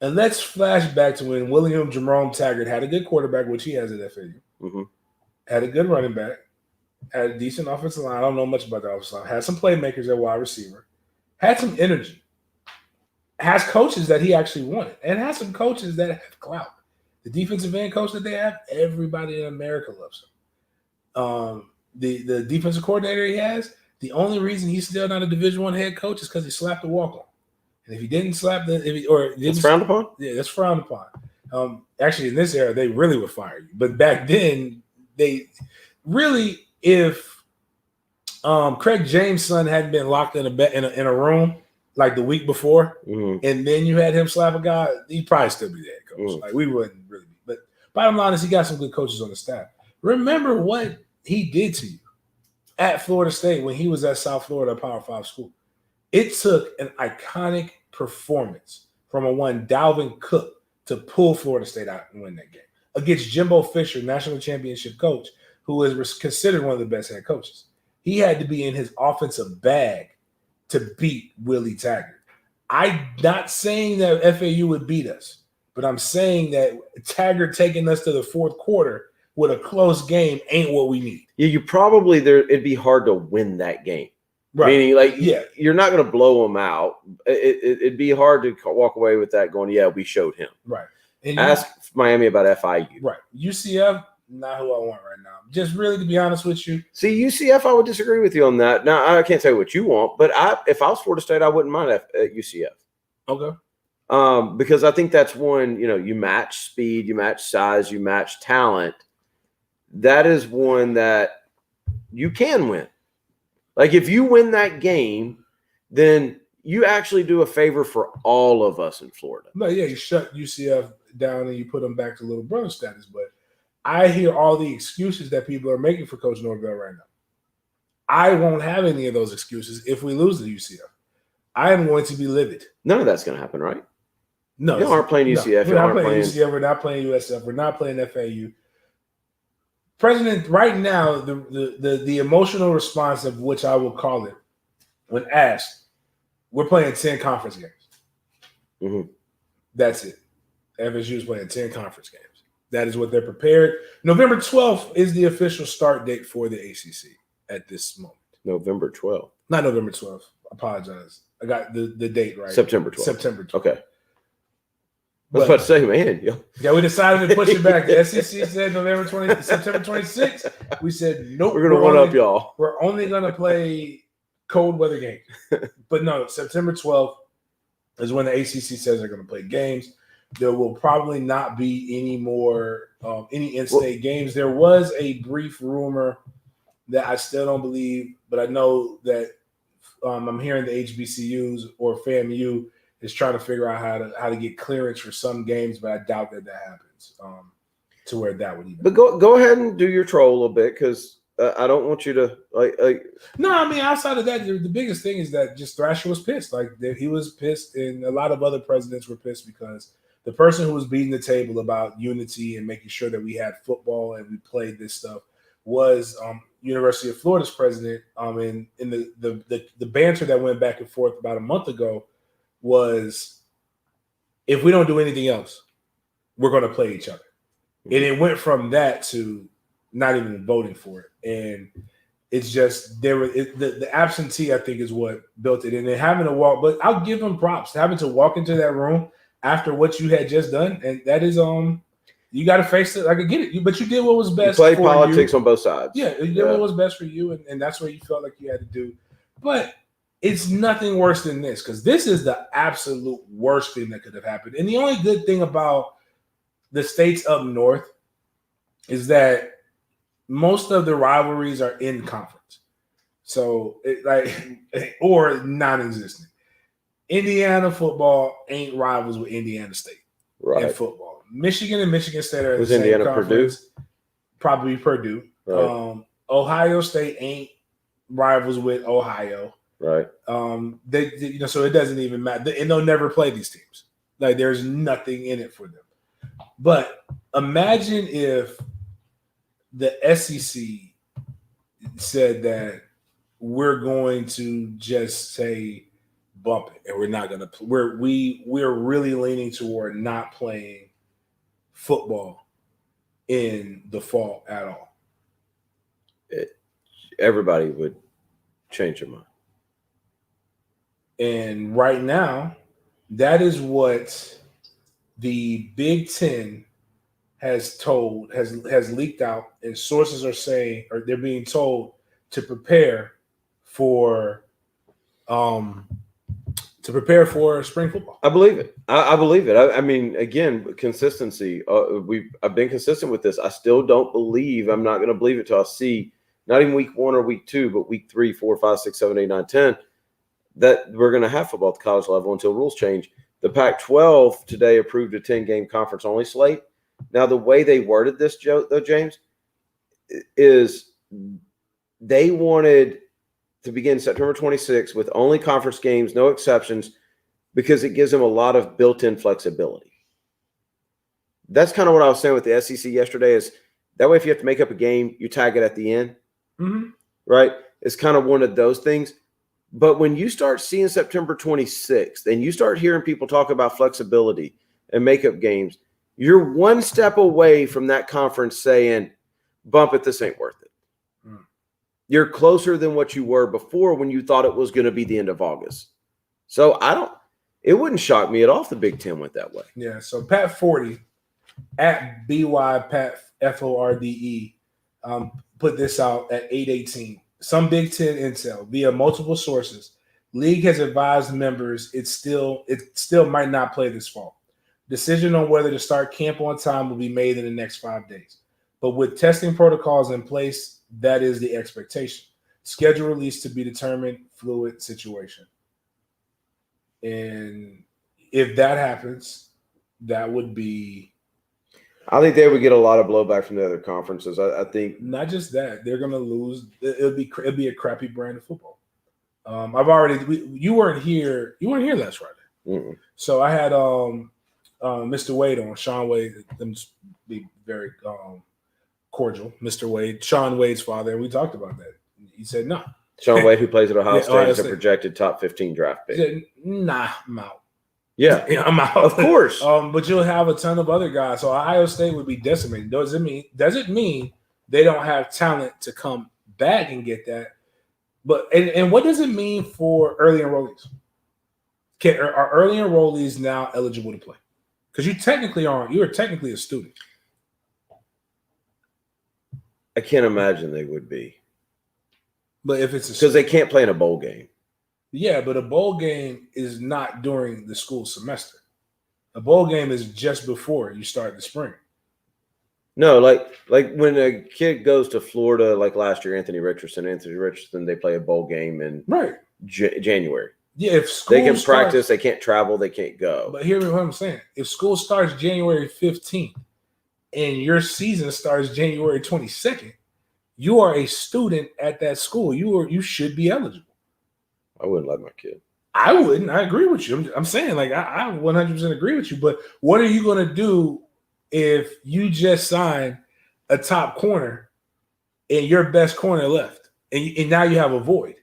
And let's flash back to when William Jerome Taggart had a good quarterback, which he has at FAU. Mm-hmm. Had a good running back. Had a decent offensive line. I don't know much about the offensive line. Had some playmakers at wide receiver. Had some energy. Has coaches that he actually wanted. And has some coaches that have clout. The defensive end coach that they have, everybody in America loves him. The defensive coordinator he has, the only reason he's still not a Division I head coach is because he slapped the walk on. And if he didn't slap it's frowned upon? Yeah, that's frowned upon. Actually, in this era, they really would fire you. But back then, they really, if Craig James' son hadn't been locked in a room like the week before, and then you had him slap a guy, he'd probably still be the head coach. Like, we wouldn't really be. But bottom line is, he got some good coaches on the staff. Remember what he did to you at Florida State when he was at South Florida, Power 5 school. It took an iconic performance from a one Dalvin Cook to pull Florida State out and win that game against Jimbo Fisher, national championship coach, who is considered one of the best head coaches. He had to be in his offensive bag to beat Willie Taggart. I'm not saying that FAU would beat us, but I'm saying that Taggart taking us to the fourth quarter with a close game ain't what we need. Yeah, you probably it'd be hard to win that game. Right. Meaning, you're not going to blow them out. It'd be hard to walk away with that going, yeah, we showed him. Right. And ask Miami about FIU. Right. UCF, not who I want right now. Just really, to be honest with you. See, UCF, I would disagree with you on that. Now, I can't tell you what you want, but if I was Florida State, I wouldn't mind UCF. Okay. Because I think that's one, you match speed, you match size, you match talent. That is one that you can win. Like, if you win that game, then you actually do a favor for all of us in Florida. No, yeah, you shut UCF down and you put them back to little brother status. But I hear all the excuses that people are making for Coach Norvell right now. I won't have any of those excuses if we lose to UCF. I am going to be livid. None of that's going to happen, right? No. You aren't playing UCF. We're not playing UCF. We're not playing USF. We're not playing FAU. President, right now, the emotional response of which I will call it, when asked, we're playing 10 conference games. Mm-hmm. That's it. FSU is playing 10 conference games. That is what they're prepared. November 12th is the official start date for the ACC at this moment. November 12th. Not November 12th. I apologize. I got the date right. September 12th. September 12th. Okay. I was about to say, man. Yeah, we decided to push it back. The SEC said September 26th. We said, nope. We're going to one up y'all. We're only going to play cold weather games. But no, September 12th is when the ACC says they're going to play games. There will probably not be any more any in-state games. There was a brief rumor that I still don't believe, but I know that I'm hearing the HBCUs or FAMU is trying to figure out how to get clearance for some games, but I doubt that happens to where that would even. But go ahead and do your troll a little bit, because I don't want you to like. No, I mean, outside of that, the biggest thing is that just Thrasher was pissed. Like, he was pissed, and a lot of other presidents were pissed because the person who was beating the table about unity and making sure that we had football and we played this stuff was University of Florida's president. And in the banter that went back and forth about a month ago was, if we don't do anything else, we're going to play each other. And it went from that to not even voting for it. And it's just the absentee, I think, is what built it. And then having to walk, but I'll give them props. Having to walk into that room after what you had just done, and that is you got to face it. I could get it, but you did what was best. You play politics on both sides. Yeah, you did what was best for you, and that's what you felt like you had to do. But it's nothing worse than this, because this is the absolute worst thing that could have happened. And the only good thing about the states up north is that most of the rivalries are in conference. So, or non-existent. Indiana football ain't rivals with Indiana State in football. Michigan and Michigan State are in the same Indiana conference. Purdue? Probably Purdue. Right. Ohio State ain't rivals with Ohio. Right. They so it doesn't even matter. And they'll never play these teams. Like there's nothing in it for them. But imagine if the SEC said that we're going to just say bump it, and we're not going to. We're really leaning toward not playing football in the fall at all. Everybody would change their mind. And right now, that is what the Big Ten has leaked out, and sources are saying, or they're being told to prepare for spring football. I believe it. I believe it. I mean, again, consistency. I've been consistent with this. I still don't believe. I'm not going to believe it till I see not even week 1 or week 2, but week 3, 4, 5, 6, 7, 8, 9, 10. That we're going to have football at the college level until rules change. The Pac-12 today approved a 10-game conference-only slate. Now, the way they worded this, though, James, is they wanted to begin September 26th with only conference games, no exceptions, because it gives them a lot of built-in flexibility. That's kind of what I was saying with the SEC yesterday is that way if you have to make up a game, you tag it at the end, right? It's kind of one of those things. But when you start seeing September 26th and you start hearing people talk about flexibility and makeup games, you're one step away from that conference saying, bump it, this ain't worth it. You're closer than what you were before when you thought it was going to be the end of August. So it wouldn't shock me at all if the Big Ten went that way. Yeah, so Pat 40 at BY Pat FORDE put this out at 8:18. Some Big Ten intel via multiple sources. League has advised members it still might not play this fall. Decision on whether to start camp on time will be made in the next 5 days. But with testing protocols in place, that is the expectation. Schedule release to be determined, fluid situation. And if that happens, that would be. I think they would get a lot of blowback from the other conferences. I think not just that, they're going to lose. It'll be a crappy brand of football. You weren't here. You weren't here last Friday. Mm-mm. So I had Mr. Wade on, Sean Wade. Them be very cordial, Mr. Wade, Sean Wade's father, and we talked about that. He said no. Sean Wade, who plays at Ohio State, is a projected top 15 draft pick. He said, nah, I'm out. Yeah, I'm out. Of course. But you'll have a ton of other guys. So Ohio State would be decimated. Does it mean they don't have talent to come back and get that? But and what does it mean for early enrollees? Are early enrollees now eligible to play? Because you are technically a student. I can't imagine they would be. But if it's because they can't play in a bowl game. Yeah, but a bowl game is not during the school semester. A bowl game is just before you start the spring. No, like when a kid goes to Florida, like last year, Anthony Richardson, they play a bowl game in January. Yeah, if school they can practice, they can't travel, they can't go. But hear what I'm saying. If school starts January 15th and your season starts January 22nd, you are a student at that school. You should be eligible. I wouldn't let my kid. I wouldn't. I agree with you. I'm saying, like, I 100% agree with you. But what are you going to do if you just sign a top corner and your best corner left, and now you have a void?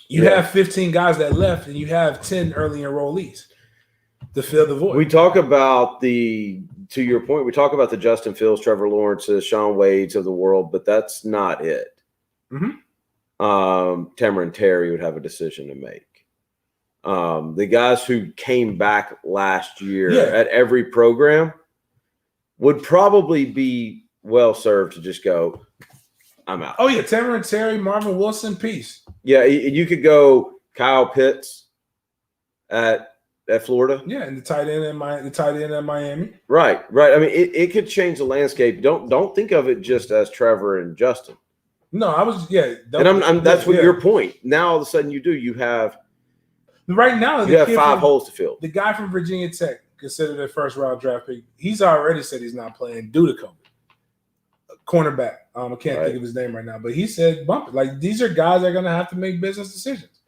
You have 15 guys that left, and you have 10 early enrollees to fill the void. We talk about to your point, we talk about the Justin Fields, Trevor Lawrences, Sean Wades of the world, but that's not it. Mm-hmm. Tamron Terry would have a decision to make. The guys who came back last year at every program would probably be well served to just go, I'm out. Oh, yeah. Tamron Terry, Marvin Wilson, peace. Yeah, you could go Kyle Pitts at at Florida. Yeah, and the tight end at Miami. Right. I mean, it could change the landscape. Don't think of it just as Trevor and Justin. No, I was And that's what your point. Now all of a sudden you have right now you have 5 holes to fill. The guy from Virginia Tech, considered a first round draft pick, he's already said he's not playing due to COVID. Cornerback. I can't think of his name right now, but he said bump it. Like, these are guys that are gonna have to make business decisions.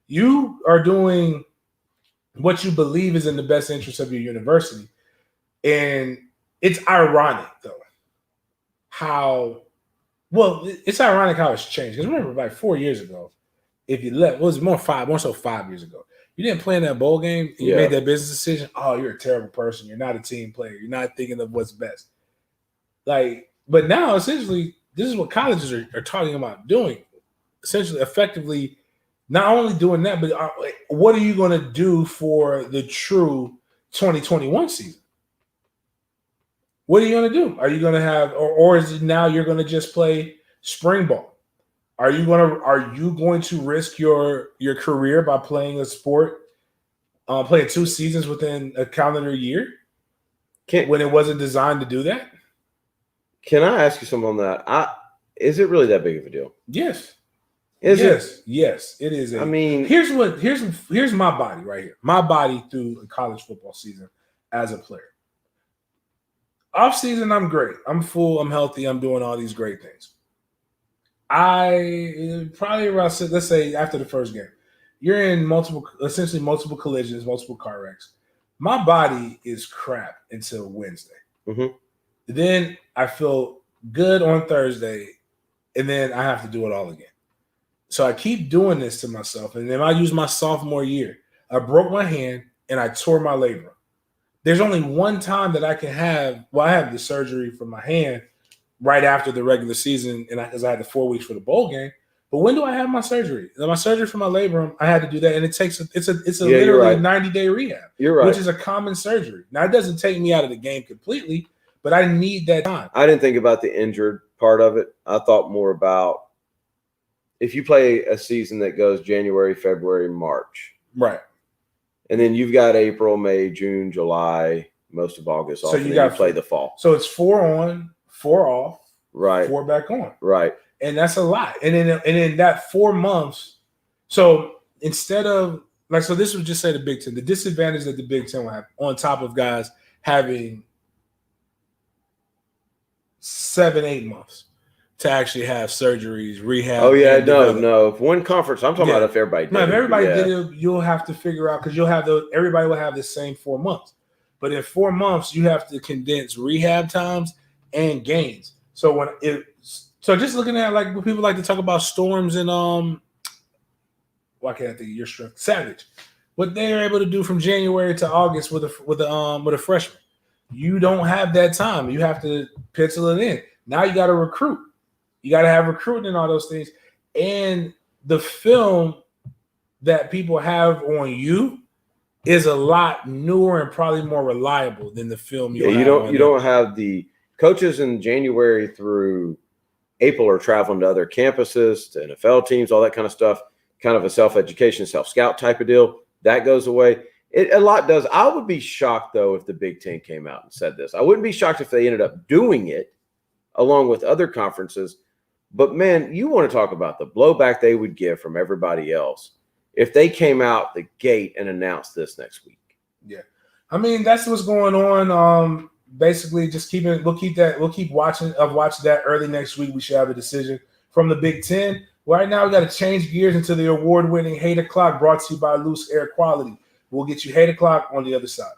You are doing what you believe is in the best interest of your university. And it's ironic though it's ironic how it's changed. Because remember, like 4 years ago, if you left, it was more so 5 years ago. You didn't play in that bowl game and you made that business decision. Oh, you're a terrible person. You're not a team player. You're not thinking of what's best. But now essentially, this is what colleges are talking about doing. Essentially, effectively, not only doing that, but what are you going to do for the true 2021 season? What are you going to do? Are you going to have, or is it now you're going to just play spring ball? Are you going to risk your career by playing a sport, playing 2 seasons within a calendar year when it wasn't designed to do that? Can I ask you something on that? Is it really that big of a deal? Yes. Yes, it is. I mean, here's my body right here. My body through a college football season as a player. Off season, I'm great. I'm full. I'm healthy. I'm doing all these great things. I probably around, let's say, after the first game, you're in essentially multiple collisions, multiple car wrecks. My body is crap until Wednesday. Mm-hmm. Then I feel good on Thursday, and then I have to do it all again. So I keep doing this to myself. And then I use my sophomore year. I broke my hand and I tore my labrum. There's only one time that I can have. Well, I have the surgery for my hand right after the regular season, and because I had the 4 weeks for the bowl game. But when do I have my surgery? My surgery for my labrum, I had to do that, and it's a literally 90-day rehab. You're right, which is a common surgery. Now, it doesn't take me out of the game completely, but I need that time. I didn't think about the injured part of it. I thought more about if you play a season that goes January, February, March, right, and then you've got April, May, June, July, most of August off, so you play the fall. So it's 4 on, 4 off, right, 4 back on, right, and that's a lot. And in that 4 months, so instead of so this would just say the Big Ten. The disadvantage that the Big Ten will have on top of guys having 7-8 months to actually have surgeries, rehab. Oh yeah, no. If one conference, I'm talking about if everybody did. No, if everybody did it, you'll have to figure out because everybody will have the same 4 months. But in 4 months, you have to condense rehab times and gains. So just looking at like what people like to talk about storms and why can't I think of your strength? Savage. What they are able to do from January to August with a freshman. You don't have that time. You have to pencil it in. Now you got to recruit. You got to have recruiting and all those things. And the film that people have on you is a lot newer and probably more reliable than the film you don't have the coaches in January through April are traveling to other campuses, to NFL teams, all that kind of stuff, kind of a self-education, self-scout type of deal. That goes away. A lot does. I would be shocked, though, if the Big Ten came out and said this. I wouldn't be shocked if they ended up doing it along with other conferences. But, man, you want to talk about the blowback they would give from everybody else if they came out the gate and announced this next week. Yeah. I mean, that's what's going on. Basically, just we'll keep watching. I've watched that early next week. We should have a decision from the Big Ten. Right now, we got to change gears into the award-winning Hate O'Clock brought to you by Loose Air Quality. We'll get you Hate O'Clock on the other side.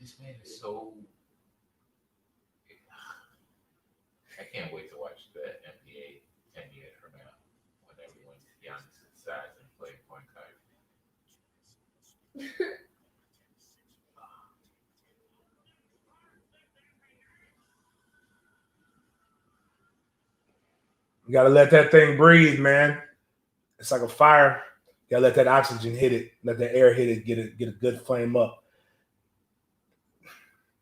this man is so. I can't wait to watch the NBA 10 years from now when everyone's Giannis' size and playing point guard. You gotta let that thing breathe, man. It's like a fire. You gotta let that oxygen hit it, let the air hit it, get a good flame up.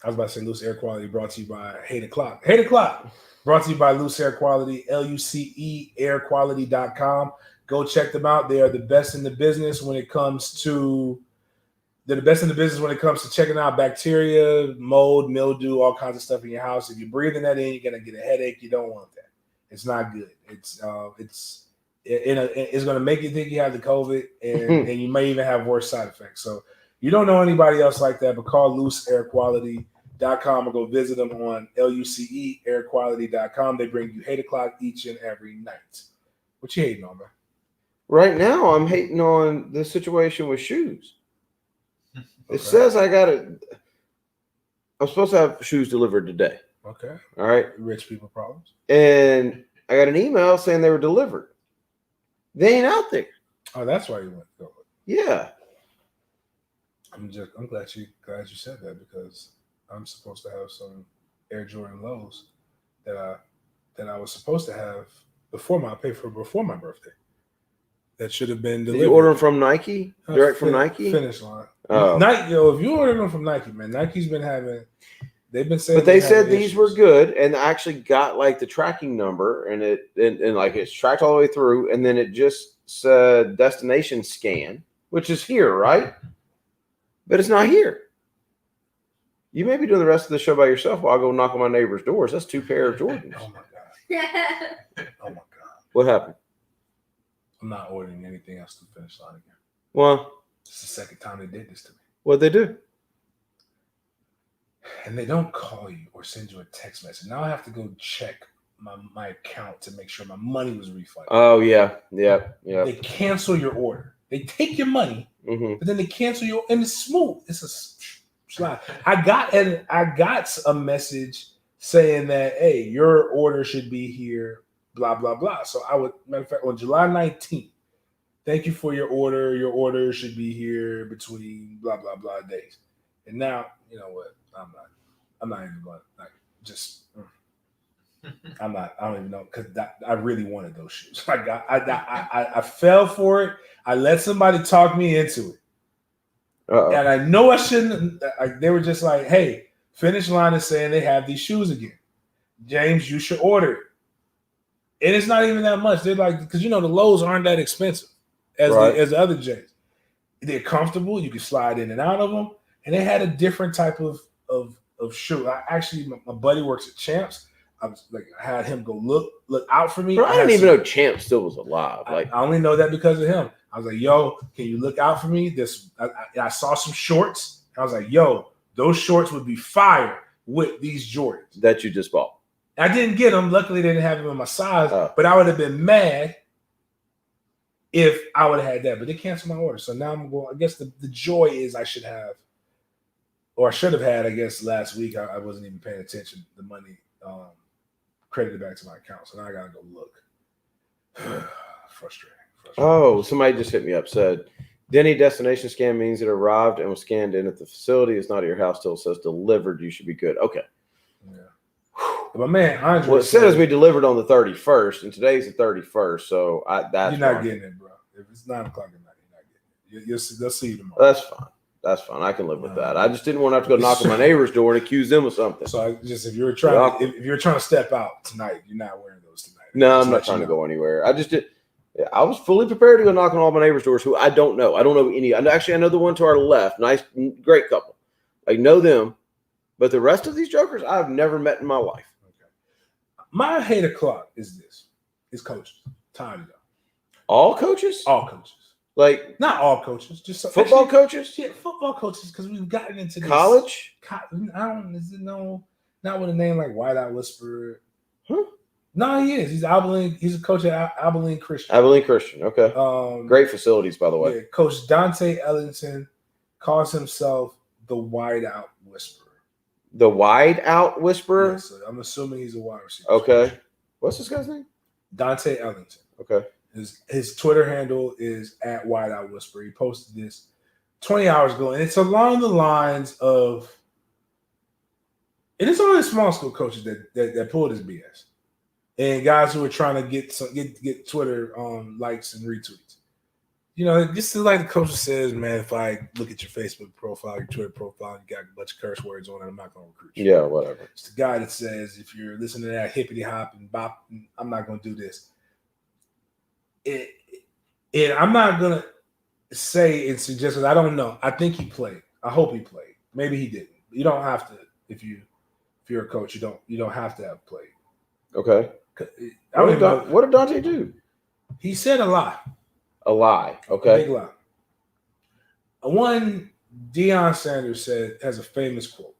I was about to say Loose Air Quality, brought to you by Hate O'Clock. Hate O'Clock, brought to you by Loose Air Quality, LUCEairquality.com. Go check them out. They are the best in the business when it comes to checking out bacteria, mold, mildew, all kinds of stuff in your house. If you're breathing that in, you're gonna get a headache. You don't want that. It's not good. It's going to make you think you have the COVID, and you may even have worse side effects. So you don't know anybody else like that, but call LooseAirQuality.com or go visit them on LUCEairquality.com. They bring you Hate O'Clock each and every night. What you hating on, man? Right now, I'm hating on the situation with shoes. It says I'm supposed to have shoes delivered today. Okay. All right. Rich people problems. And I got an email saying they were delivered. They ain't out there. Oh, that's why you went to go. Yeah. I'm glad you said that, because I'm supposed to have some Air Jordan lows that I was supposed to have before my birthday. That should have been delivered. Did you order them from Nike? Direct from Nike? Finish line. Oh. Nike, if you order them from Nike, man, Nike's been having. They've been saying, but they said these were good, and I actually got like the tracking number, and like it's tracked all the way through, and then it just said destination scan, which is here, right? But it's not here. You may be doing the rest of the show by yourself while I go knock on my neighbor's doors. That's 2 pair of Jordans. Oh my god! Oh my god! What happened? I'm not ordering anything else to the finish line again. Well, it's the second time they did this to me. What'd they do? And they don't call you or send you a text message. Now I have to go check my account to make sure my money was refunded. Oh, yeah. They cancel your order. They take your money, but then they cancel your, and it's smooth. It's a slide. I got a message saying that, hey, your order should be here, blah, blah, blah. So matter of fact, on July 19th, thank you for your order. Your order should be here between blah, blah, blah days. And now, you know what? I'm not even going to I don't even know, because I really wanted those shoes. I fell for it. I let somebody talk me into it. Uh-oh. And I know I shouldn't. They were just like, hey, Finish Line is saying they have these shoes again. James, you should order it. And it's not even that much. They're like, because the lows aren't that expensive as the other J's. They're comfortable. You can slide in and out of them. And they had a different type of shoe. My buddy works at Champs. I had him go look out for me. Bro, I didn't even know Champ still was alive. I only know that because of him. I was like, yo, can you look out for me? I saw some shorts. I was like, yo, those shorts would be fire with these Jordans that you just bought. I didn't get them. Luckily, they didn't have them in my size. But I would have been mad if I would have had that. But they canceled my order. So now I'm going. I guess the joy is I should have, or I should have had. I guess last week I wasn't even paying attention. The money credited back to my account. So now I gotta go look. Frustrating. Oh, somebody just hit me up. Said Denny destination scan means it arrived and was scanned in at the facility. It's not at your house till it says delivered. You should be good. Okay. Yeah. But man, Andre, well, it says we delivered on the 31st, and today's the 31st. So that's you're not getting it, bro. If it's 9:00 at night, you're not getting it. They'll see you tomorrow. That's fine. I can live with that. I just didn't want to have to go knock on my neighbor's door and accuse them of something. So if you're trying to step out tonight, you're not wearing those tonight. No, I'm not trying to go anywhere. I just did. Yeah, I was fully prepared to go knock on all my neighbors' doors who I don't know. I don't know any. Actually, I know the one to our left. Nice, great couple. I know them. But the rest of these jokers, I've never met in my life. Okay. My hate o'clock is coaches. Time to go. All coaches? All coaches. Like, not all coaches, just football coaches? Yeah, football coaches, because we've gotten into this. College? Not with a name like Whiteout Whisperer. Huh? No, he is. He's a coach at Abilene Christian. Abilene Christian, okay. Great facilities, by the way. Yeah, Coach Dante Ellington calls himself the wide out whisperer. The wide out whisperer? Yeah, so I'm assuming he's a wide receiver. Okay. What's this guy's name? Dante Ellington. Okay. His Twitter handle is at wide out whisperer. He posted this 20 hours ago, and it's along the lines of, and it's only small school coaches that pulled his BS, and guys who are trying to get Twitter likes and retweets. You know, this is like the coach says, man, if I look at your Facebook profile, your Twitter profile, you got a bunch of curse words on it, I'm not going to recruit you. Yeah, whatever. It's the guy that says, if you're listening to that hippity hop and bop, I'm not going to do this. I'm not going to say and suggest, because I don't know. I think he played. I hope he played. Maybe he didn't. You don't have to, if you're a coach, you don't have to have played. Okay. What did Dante do? He said a lie. A lie. Okay. Big lie. One, Deion Sanders has a famous quote.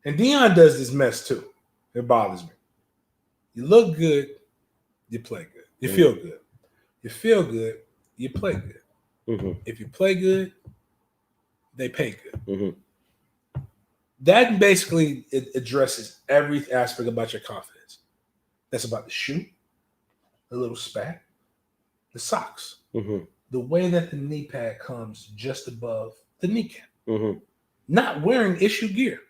And Deion does this mess too. It bothers me. You look good, you play good. You feel good. You feel good, you play good. Mm-hmm. If you play good, they pay good. Mm-hmm. That basically addresses every aspect about your confidence. That's about the shoe, the little spat, the socks, the way that the knee pad comes just above the kneecap, not wearing issue gear,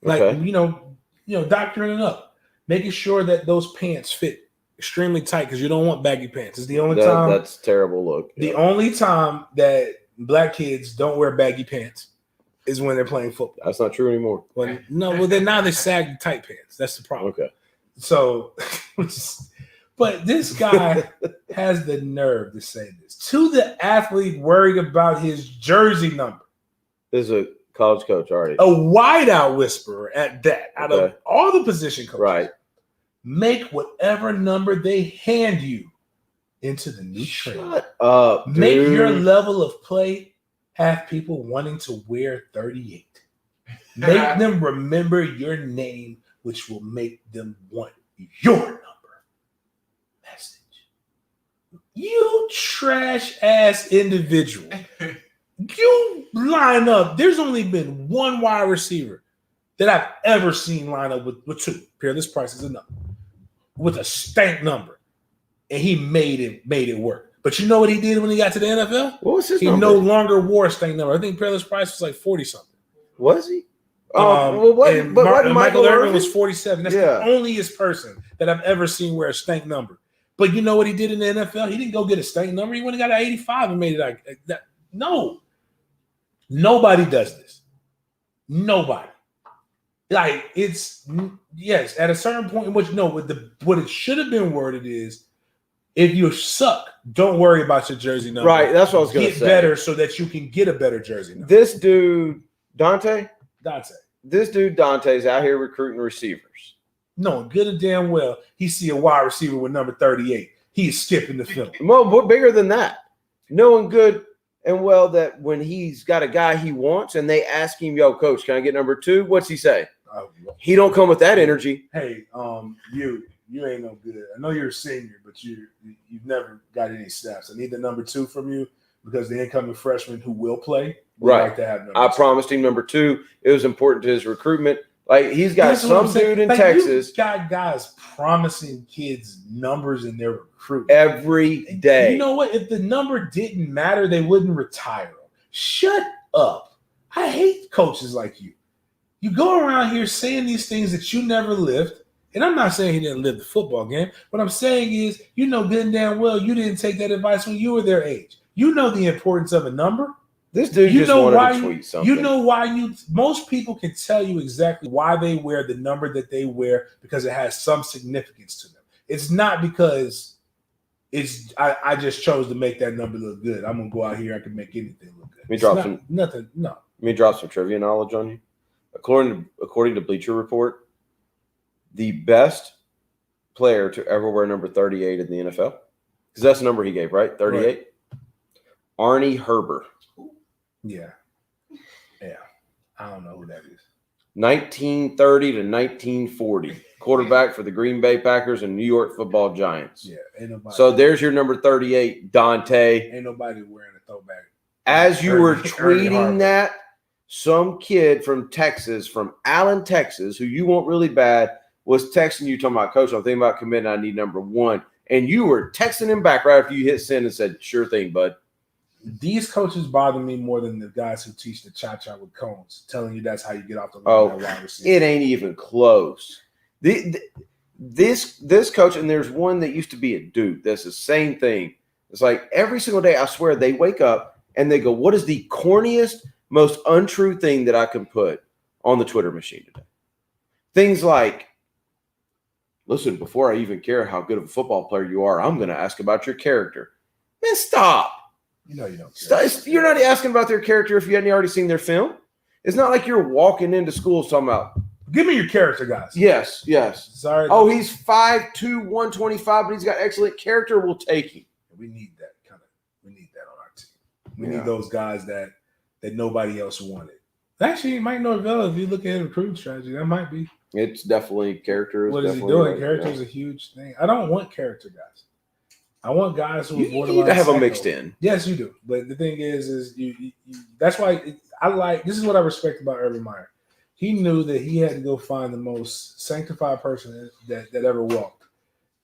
like you know, doctoring it up, making sure that those pants fit extremely tight because you don't want baggy pants. It's the only time that's terrible look. The only time that black kids don't wear baggy pants is when they're playing football. That's not true anymore. Then now they sag tight pants. That's the problem. Okay. So, but this guy has the nerve to say this to the athlete worried about his jersey number. This is a college coach already. A wideout whisperer at that. Out of all the position coaches. Right. Make whatever number they hand you into the new trade. Shut up, dude. Make your level of play have people wanting to wear 38. Make them remember your name, which will make them want your number. Message. You trash ass individual. You line up. There's only been one wide receiver that I've ever seen line up with two. Peerless Price is enough. With a stank number. And he made it work. But you know what he did when he got to the NFL? What was his number? He no longer wore a stank number. I think Peerless Price was like 40-something. Was he? Michael Irvin was 47. That's the onlyest person that I've ever seen wear a stank number. But you know what he did in the NFL? He didn't go get a stank number. He went and got an 85 and made it like that. No. Nobody does this. Nobody. Like, it's, yes, at a certain point in which, what it should have been worded is, if you suck, don't worry about your jersey number. Right, that's what I was going to say. Get better so that you can get a better jersey number. This dude, Dante. This dude, Dante's out here recruiting receivers. No, good and damn well, he see a wide receiver with number 38. He is skipping the film. Well, bigger than that. Knowing good and well that when he's got a guy he wants and they ask him, yo, coach, can I get number 2? What's he say? He don't come with that energy. Hey, you ain't no good. I know you're a senior, but you've never got any snaps. I need the number 2 from you because the incoming freshman who will play would like to have number 2. Promised him number 2. It was important to his recruitment. Like, he's got some dude in Texas. You got guys promising kids numbers in their recruitment every day. You know what? If the number didn't matter, they wouldn't retire them. Shut up. I hate coaches like you. You go around here saying these things that you never lived. And I'm not saying he didn't live the football game. What I'm saying is, you know good and damn well you didn't take that advice when you were their age. You know the importance of a number. This dude just wanted to tweet something. You know why most people can tell you exactly why they wear the number that they wear because it has some significance to them. It's not because I just chose to make that number look good. I'm gonna go out here, I can make anything look good. Let me drop some trivia knowledge on you. According to Bleacher Report, the best player to ever wear number 38 in the NFL, because that's the number he gave, right? 38. Right. Arnie Herber. Yeah. I don't know who that is. 1930 to 1940, quarterback for the Green Bay Packers and New York Football Giants. Yeah, ain't nobody. So there's your number 38, Dante. Ain't nobody wearing a throwback. As you were tweeting that, some kid from Texas, from Allen, Texas, who you want really bad, was texting you talking about, Coach, I'm thinking about committing. I need number 1. And you were texting him back right after you hit send and said, sure thing, bud. These coaches bother me more than the guys who teach the cha-cha with cones, telling you that's how you get off the line. It ain't even close. This coach, and there's one that used to be at Duke, that's the same thing. It's like every single day, I swear, they wake up and they go, what is the corniest, most untrue thing that I can put on the Twitter machine today? Things like, listen, before I even care how good of a football player you are, I'm going to ask about your character. Man, stop. You know you don't care. You're not asking about their character if you hadn't already seen their film. It's not like you're walking into schools talking about, give me your character, guys. Yes. Sorry. Oh, he's 5'2", 125, but he's got excellent character. We'll take him. We need that on our team. We need those guys that nobody else wanted. Actually, you might know Vela if you look at recruiting strategy. That might be. It's definitely character. What is he doing? Right. Character is a huge thing. I don't want character guys. I want guys who you need to have them mixed in. Yes, you do. But the thing is you that's why I like. This is what I respect about Urban Meyer. He knew that he had to go find the most sanctified person that ever walked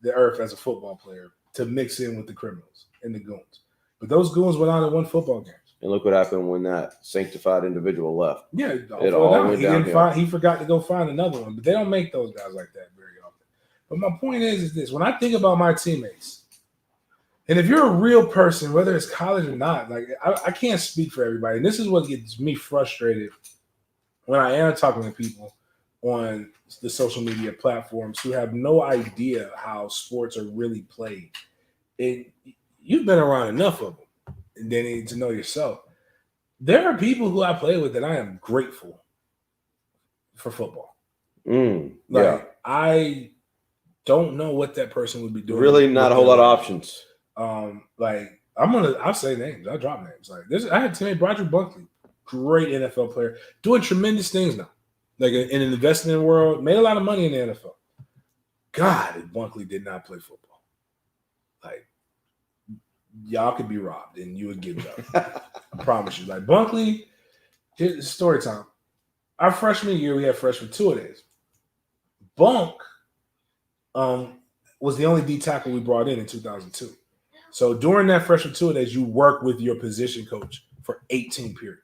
the earth as a football player to mix in with the criminals and the goons. But those goons went on and won football games. And look what happened when that sanctified individual left. Yeah, it all went downhill. He forgot to go find another one. But they don't make those guys like that very often. But my point is this. When I think about my teammates, and if you're a real person, whether it's college or not, like I can't speak for everybody. And this is what gets me frustrated when I am talking to people on the social media platforms who have no idea how sports are really played. And you've been around enough of them, and they need to know yourself. There are people who I play with that I am grateful for football. I don't know what that person would be doing. Really, not a whole lot of options. I'll say names. I'll drop names. I had to name Roger Bunkley, great NFL player, doing tremendous things now. Like in an investment world, made a lot of money in the NFL. God, if Bunkley did not play football, like y'all could be robbed and you would give it up. I promise you. Like Bunkley, here's story time. Our freshman year, we had freshman two-a-days. Bunk was the only D tackle we brought in 2002. So during that freshman two-a-days, you work with your position coach for 18 periods.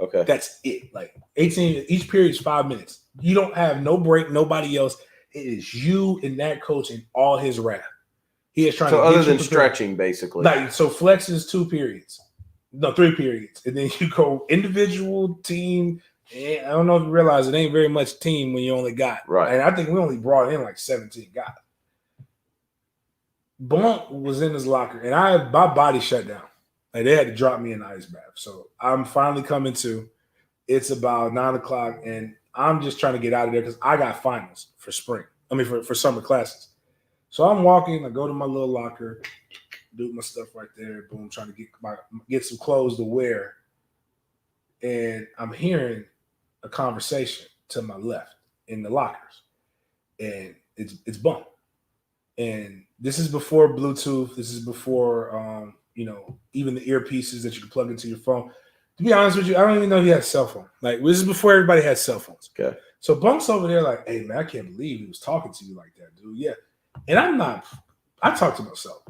Okay. That's it. Like 18, each period is 5 minutes. You don't have no break, nobody else. It is you and that coach and all his wrath. He is trying to get other you than prepared. stretching, basically. Like, so flex is 2 periods. No, 3 periods. And then you go individual, team. And I don't know if you realize it ain't very much team when you only got. Right. And I think we only brought in like 17 guys. Blunt was in his locker, and my body shut down. Like they had to drop me in the ice bath. So I'm finally coming to. It's about 9:00, and I'm just trying to get out of there because I got finals for spring. For summer classes. So I'm walking. I go to my little locker, do my stuff right there. Boom, trying to get some clothes to wear, and I'm hearing a conversation to my left in the lockers, and it's Bunk. And this is before Bluetooth. This is before, even the earpieces that you can plug into your phone. To be honest with you, I don't even know he had a cell phone. Like, this is before everybody had cell phones. Okay. So Bunk's over there like, hey, man, I can't believe he was talking to you like that, dude. Yeah. And I talk to myself.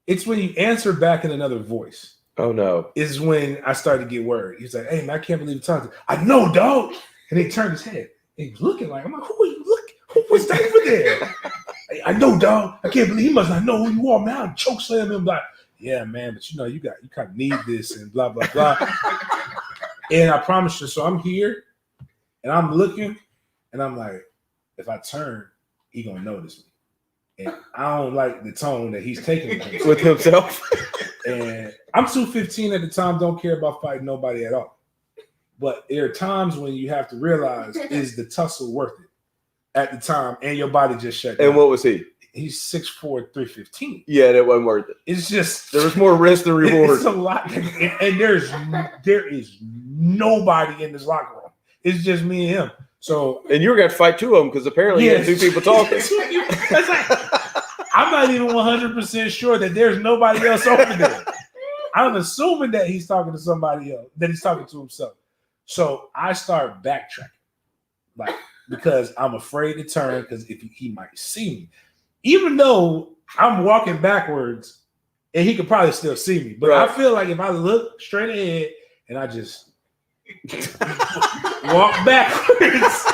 It's when you answer back in another voice. Oh, no. Is when I started to get worried. He's like, hey, man, I can't believe you're talking to you. I know, dog. And he turned his head. And he was looking like, I'm like, who are you looking? Who was that over there? I know, dog. I can't believe he must not know who you are, man. I choke slam him like, yeah, man, but you kind of need this and blah, blah, blah. And I promise you, so I'm here and I'm looking and I'm like, if I turn, he gonna notice me. And I don't like the tone that he's taking with himself. And I'm 215 at the time, don't care about fighting nobody at all. But there are times when you have to realize, is the tussle worth it? At the time, and your body just shut down. And what was he? He's 6'4", 315. Yeah, that wasn't worth it. It's just there was more risk than reward. It's a lot, and there is nobody in this locker room. It's just me and him. So, and you were going to fight 2 of them because apparently you had 2 people talking. That's like, I'm not even 100% sure that there's nobody else over there. I'm assuming that he's talking to somebody else, that he's talking to himself. So I start backtracking, like because I'm afraid to turn because if he might see me, even though I'm walking backwards, and he could probably still see me. But I feel like if I look straight ahead and I just walk backwards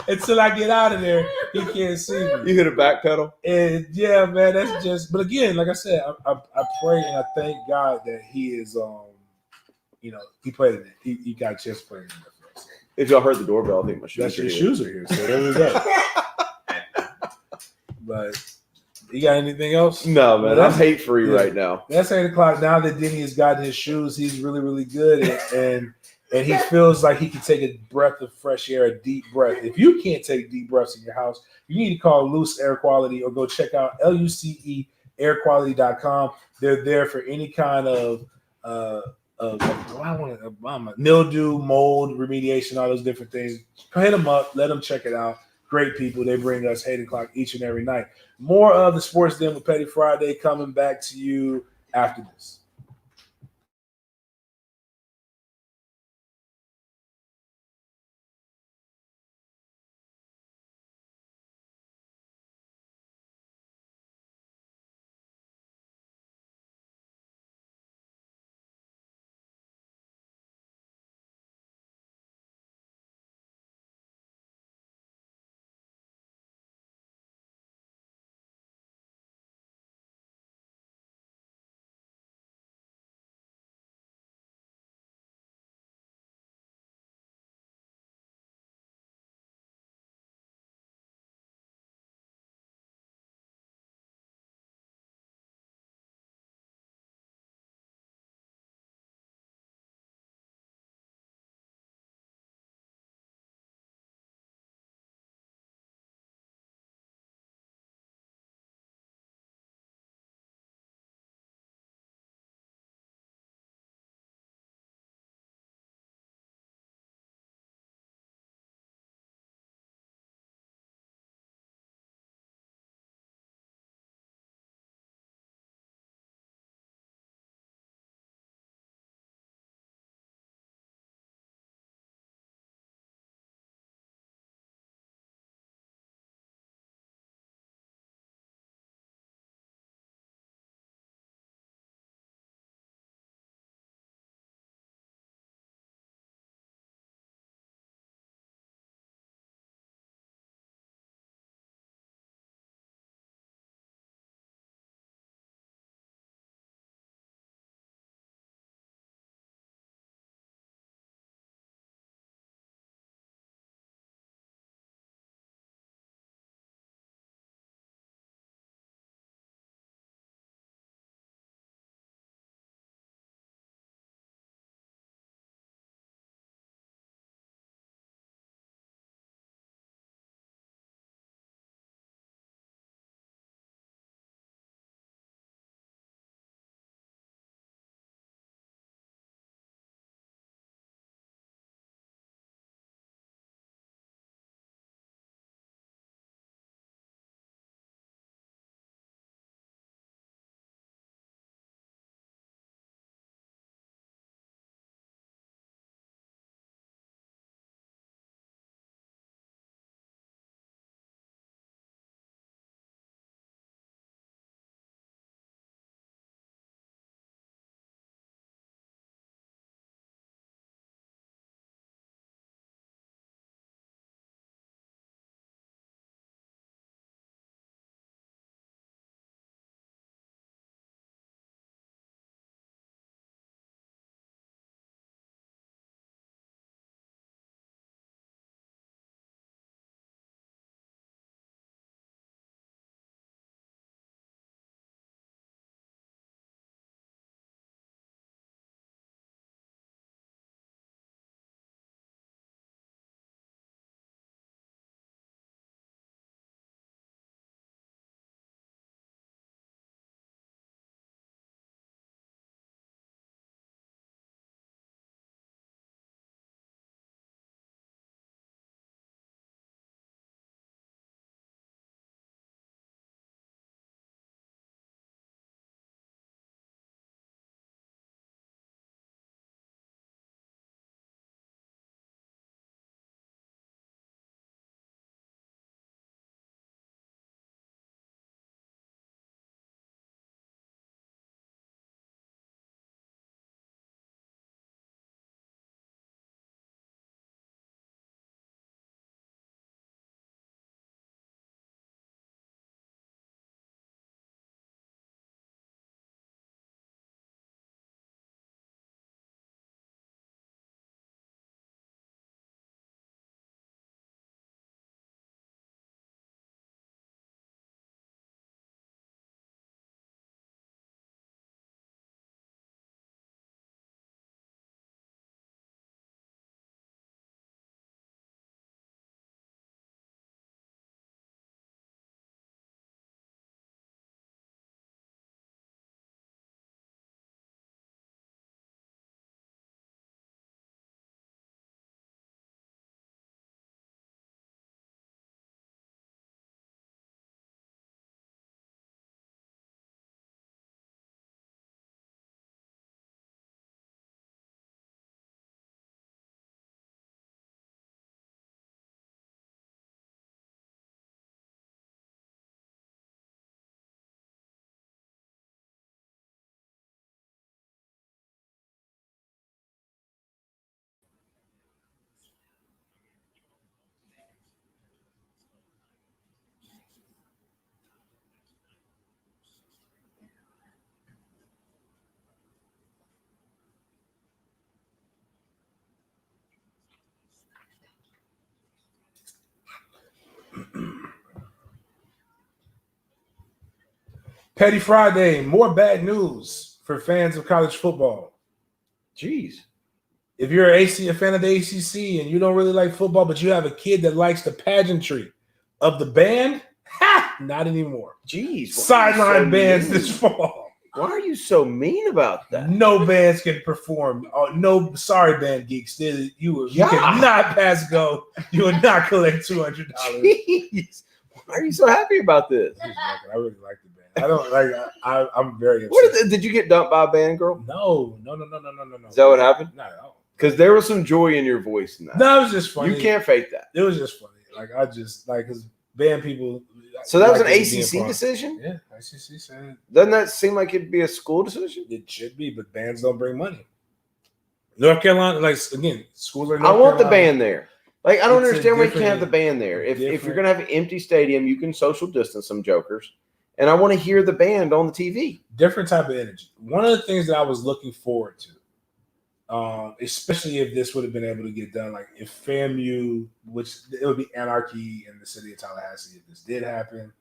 until I get out of there, he can't see me. You hit a back pedal? And yeah, man, that's just. But again, like I said, I pray and I thank God that he is, he played in it. He got a chance to play in it. If y'all heard the doorbell, I think my shoes That's are your here. shoes are here. So there we go. But you got anything else? No, man. Well, I'm hate free right now. That's 8 o'clock. Now that Denny has gotten his shoes, he's really, really good. And he feels like he can take a breath of fresh air, a deep breath. If you can't take deep breaths in your house, you need to call Loose Air Quality or go check out luceairquality.com. They're there for any kind of mildew, mold remediation, all those different things. Hit them up. Let them check it out. Great people. They bring us 8 o'clock each and every night. More of the Sports Den with Petty Friday coming back to you after this. Petty Friday, more bad news for fans of college football. Jeez. If you're a fan of the ACC and you don't really like football, but you have a kid that likes the pageantry of the band, not anymore. Jeez. Sideline bands this fall. Why are you so mean about that? No bands can perform. No, sorry, band geeks. You cannot pass go. You will not collect $200. Jeez. Why are you so happy about this? I really like the band. I don't like. I'm very upset. What did you get dumped by a band girl? No. Is that what happened? Not at all. Because there was some joy in your voice in that. No, it was just funny. You can't fake that. It was just funny. Like I just like because band people. So that was an ACC decision? Yeah, ACC said. Doesn't that seem like it'd be a school decision? It should be, but bands don't bring money. North Carolina, like again, schools are. I want the band there. Like I don't understand why you can't have the band there. If you're gonna have an empty stadium, you can social distance some jokers, and I want to hear the band on the TV. Different type of energy. One of the things that I was looking forward to, especially if this would have been able to get done, like if FAMU, which it would be anarchy in the city of Tallahassee if this did happen,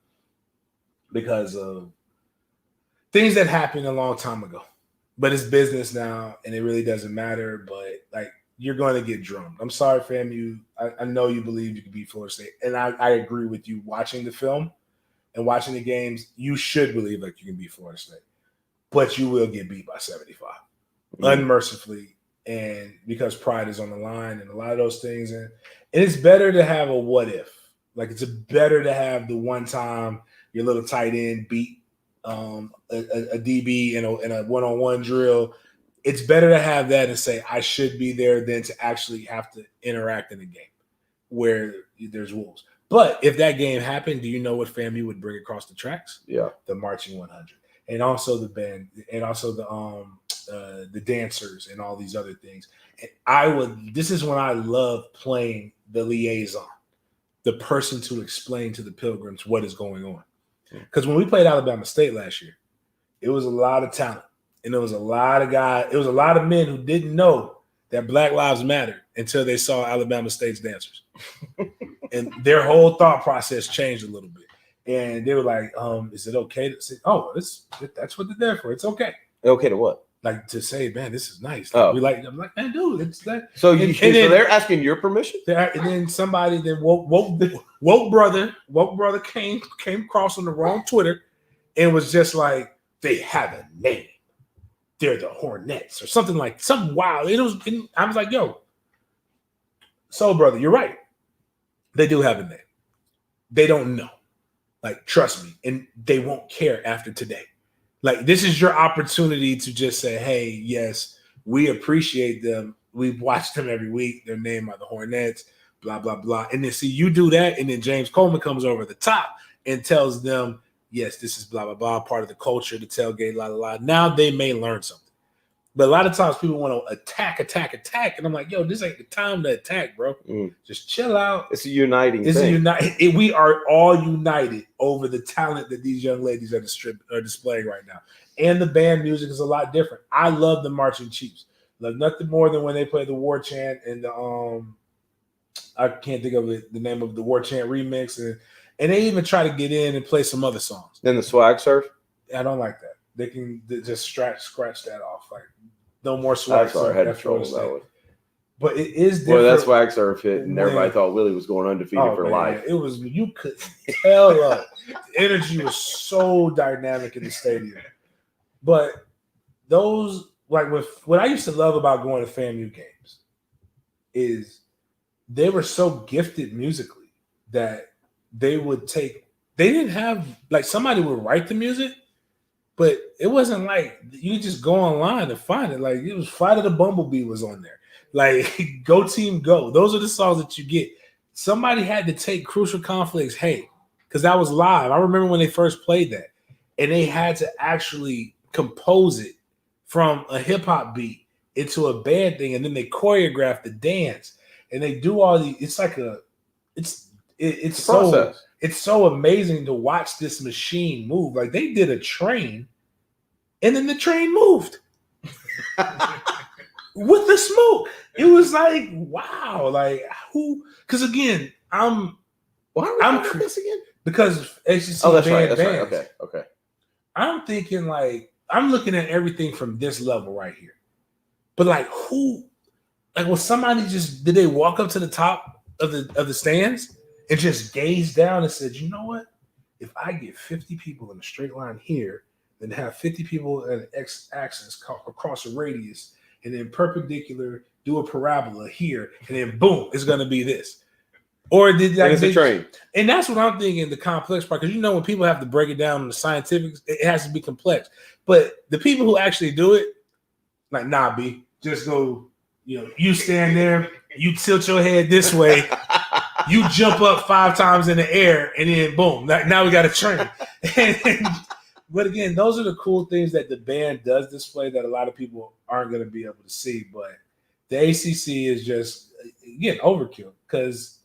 because of things that happened a long time ago. But it's business now, and it really doesn't matter. But like you're going to get drummed. I'm sorry, FAMU. I know you believe you could beat Florida State, and I agree with you. Watching the film and watching the games, you should believe like you can beat Florida State, but you will get beat by 75 unmercifully. And because pride is on the line and a lot of those things. And it's better to have a what if. Like it's better to have the one time your little tight end beat a DB in a one-on-one drill. It's better to have that and say, I should be there than to actually have to interact in a game where there's wolves. But if that game happened, do you know what FAMU would bring across the tracks? Yeah. The marching 100. And also the band and also the dancers and all these other things. And this is when I love playing the liaison, the person to explain to the pilgrims what is going on. Because when we played Alabama State last year, it was a lot of talent. And there was a lot of guys, it was a lot of men who didn't know that Black Lives Mattered until they saw Alabama State's dancers. And their whole thought process changed a little bit. And they were like, is it okay to say, that's what they're there for. It's okay. Okay to what? Like to say, man, this is nice. Oh. I'm like, man, dude, it's that. So they're asking your permission? And then somebody woke brother came across on the wrong Twitter and was just like, they have a name. They're the Hornets or something wild. I was like, yo, so brother, you're right. They do have a name. They don't know. Like, trust me, and they won't care after today. Like, this is your opportunity to just say, hey, yes, we appreciate them. We've watched them every week. Their name are the Hornets, blah, blah, blah. And then see, you do that, and then James Coleman comes over the top and tells them, yes, this is blah, blah, blah, part of the culture, the tailgate, la, la, la. Now they may learn something. But a lot of times people want to attack. And I'm like, yo, this ain't the time to attack, bro. Just chill out. It's a uniting thing. We are all united over the talent that these young ladies are displaying right now. And the band music is a lot different. I love the Marching Chiefs. Love nothing more than when they play the War Chant and the I can't think of the name of the War Chant remix. And they even try to get in and play some other songs. Then the swag surf? I don't like that. They can just scratch that off. Like, no more swag surf. I had trouble with that one. But it is different. Well, that swag surf hit, and everybody thought Willie was going undefeated for life. It was, you could tell the energy was so dynamic in the stadium. But those, like, what I used to love about going to FAMU games is they were so gifted musically that they didn't have, like, somebody would write the music. But it wasn't like you just go online and find it. Like, it was Flight of the Bumblebee was on there. Like, Go Team Go. Those are the songs that you get. Somebody had to take Crucial Conflicts, hey, because that was live. I remember when they first played that. And they had to actually compose it from a hip-hop beat into a band thing. And then they choreograph the dance. And they do all these. It's like it's so – it's so amazing to watch this machine move. Like, they did a train, and then the train moved with the smoke. It was like, wow. Like, who? Because again, I'm this again? Because ACC that's band right. bands. Okay. I'm thinking like I'm looking at everything from this level right here. But like who, like was somebody just did they walk up to the top of the stands and just gaze down and said, you know what? If I get 50 people in a straight line here, then have 50 people at an x-axis across a radius, and then perpendicular do a parabola here, and then boom, it's gonna be this. Or did that? It's a train, and that's what I'm thinking. The complex part, because when people have to break it down in the scientific, it has to be complex. But the people who actually do it, like nah, B, just go. You stand there, you tilt your head this way, you jump up 5 times in the air, and then boom, now we got a train. But again, those are the cool things that the band does display that a lot of people aren't going to be able to see. But the ACC is just, again, overkill. Because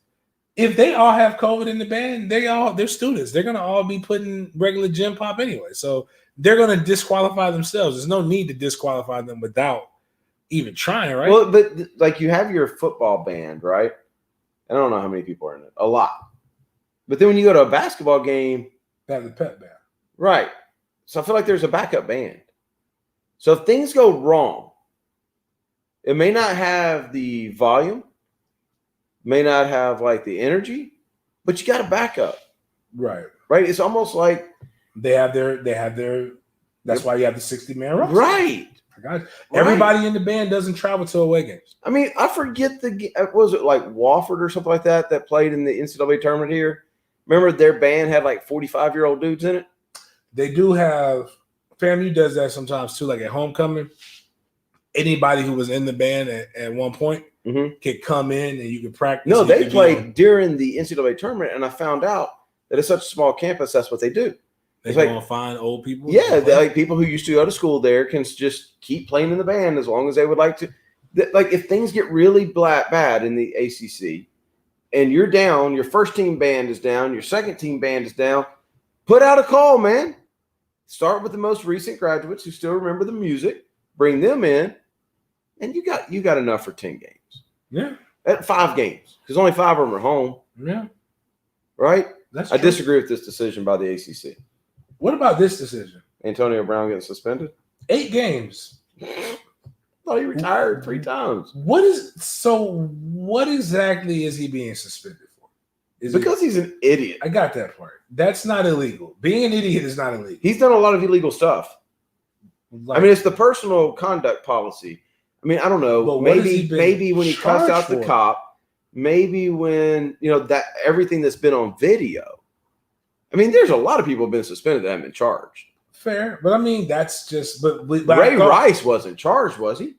if they all have COVID in the band, they're students. They're going to all be putting regular gym pop anyway. So they're going to disqualify themselves. There's no need to disqualify them without even trying, right? Well, but like you have your football band, right? I don't know how many people are in it. A lot. But then when you go to a basketball game, they have the pep band. Right. So I feel like there's a backup band. So if things go wrong, it may not have the volume, may not have like the energy, but you got a backup. Right. Right. It's almost like they have their that's why you have the 60-man roster. Right. I got it. Everybody in the band doesn't travel to away games. I mean, I forget was it like Wofford or something like that played in the NCAA tournament here? Remember their band had like 45-year-old dudes in it? They do have FAMU does that sometimes too, like at homecoming. Anybody who was in the band at one point could come in and you could practice. No, they played during the NCAA tournament, and I found out that it's such a small campus, that's what they do. They go and find old people? Yeah, like people who used to go to school there can just keep playing in the band as long as they would like to. Like if things get really bad in the ACC and you're down, your first team band is down, your second team band is down, put out a call, man. Start with the most recent graduates who still remember the music, bring them in, and you got enough for 10 games. Yeah. At 5 games, because only 5 of them are home. Yeah. Right? That's I disagree with this decision by the ACC. What about this decision? Antonio Brown getting suspended? 8 games. Thought he retired 3 times. What exactly is he being suspended for? Because he's an idiot. I got that part. That's not illegal. Being an idiot is not illegal. He's done a lot of illegal stuff. I mean, it's the personal conduct policy. I mean, I don't know. Maybe when he cussed out the cop, maybe when, that everything that's been on video. I mean, there's a lot of people have been suspended that haven't been charged. Fair. But I mean, that's just, but Ray Rice wasn't charged, was he?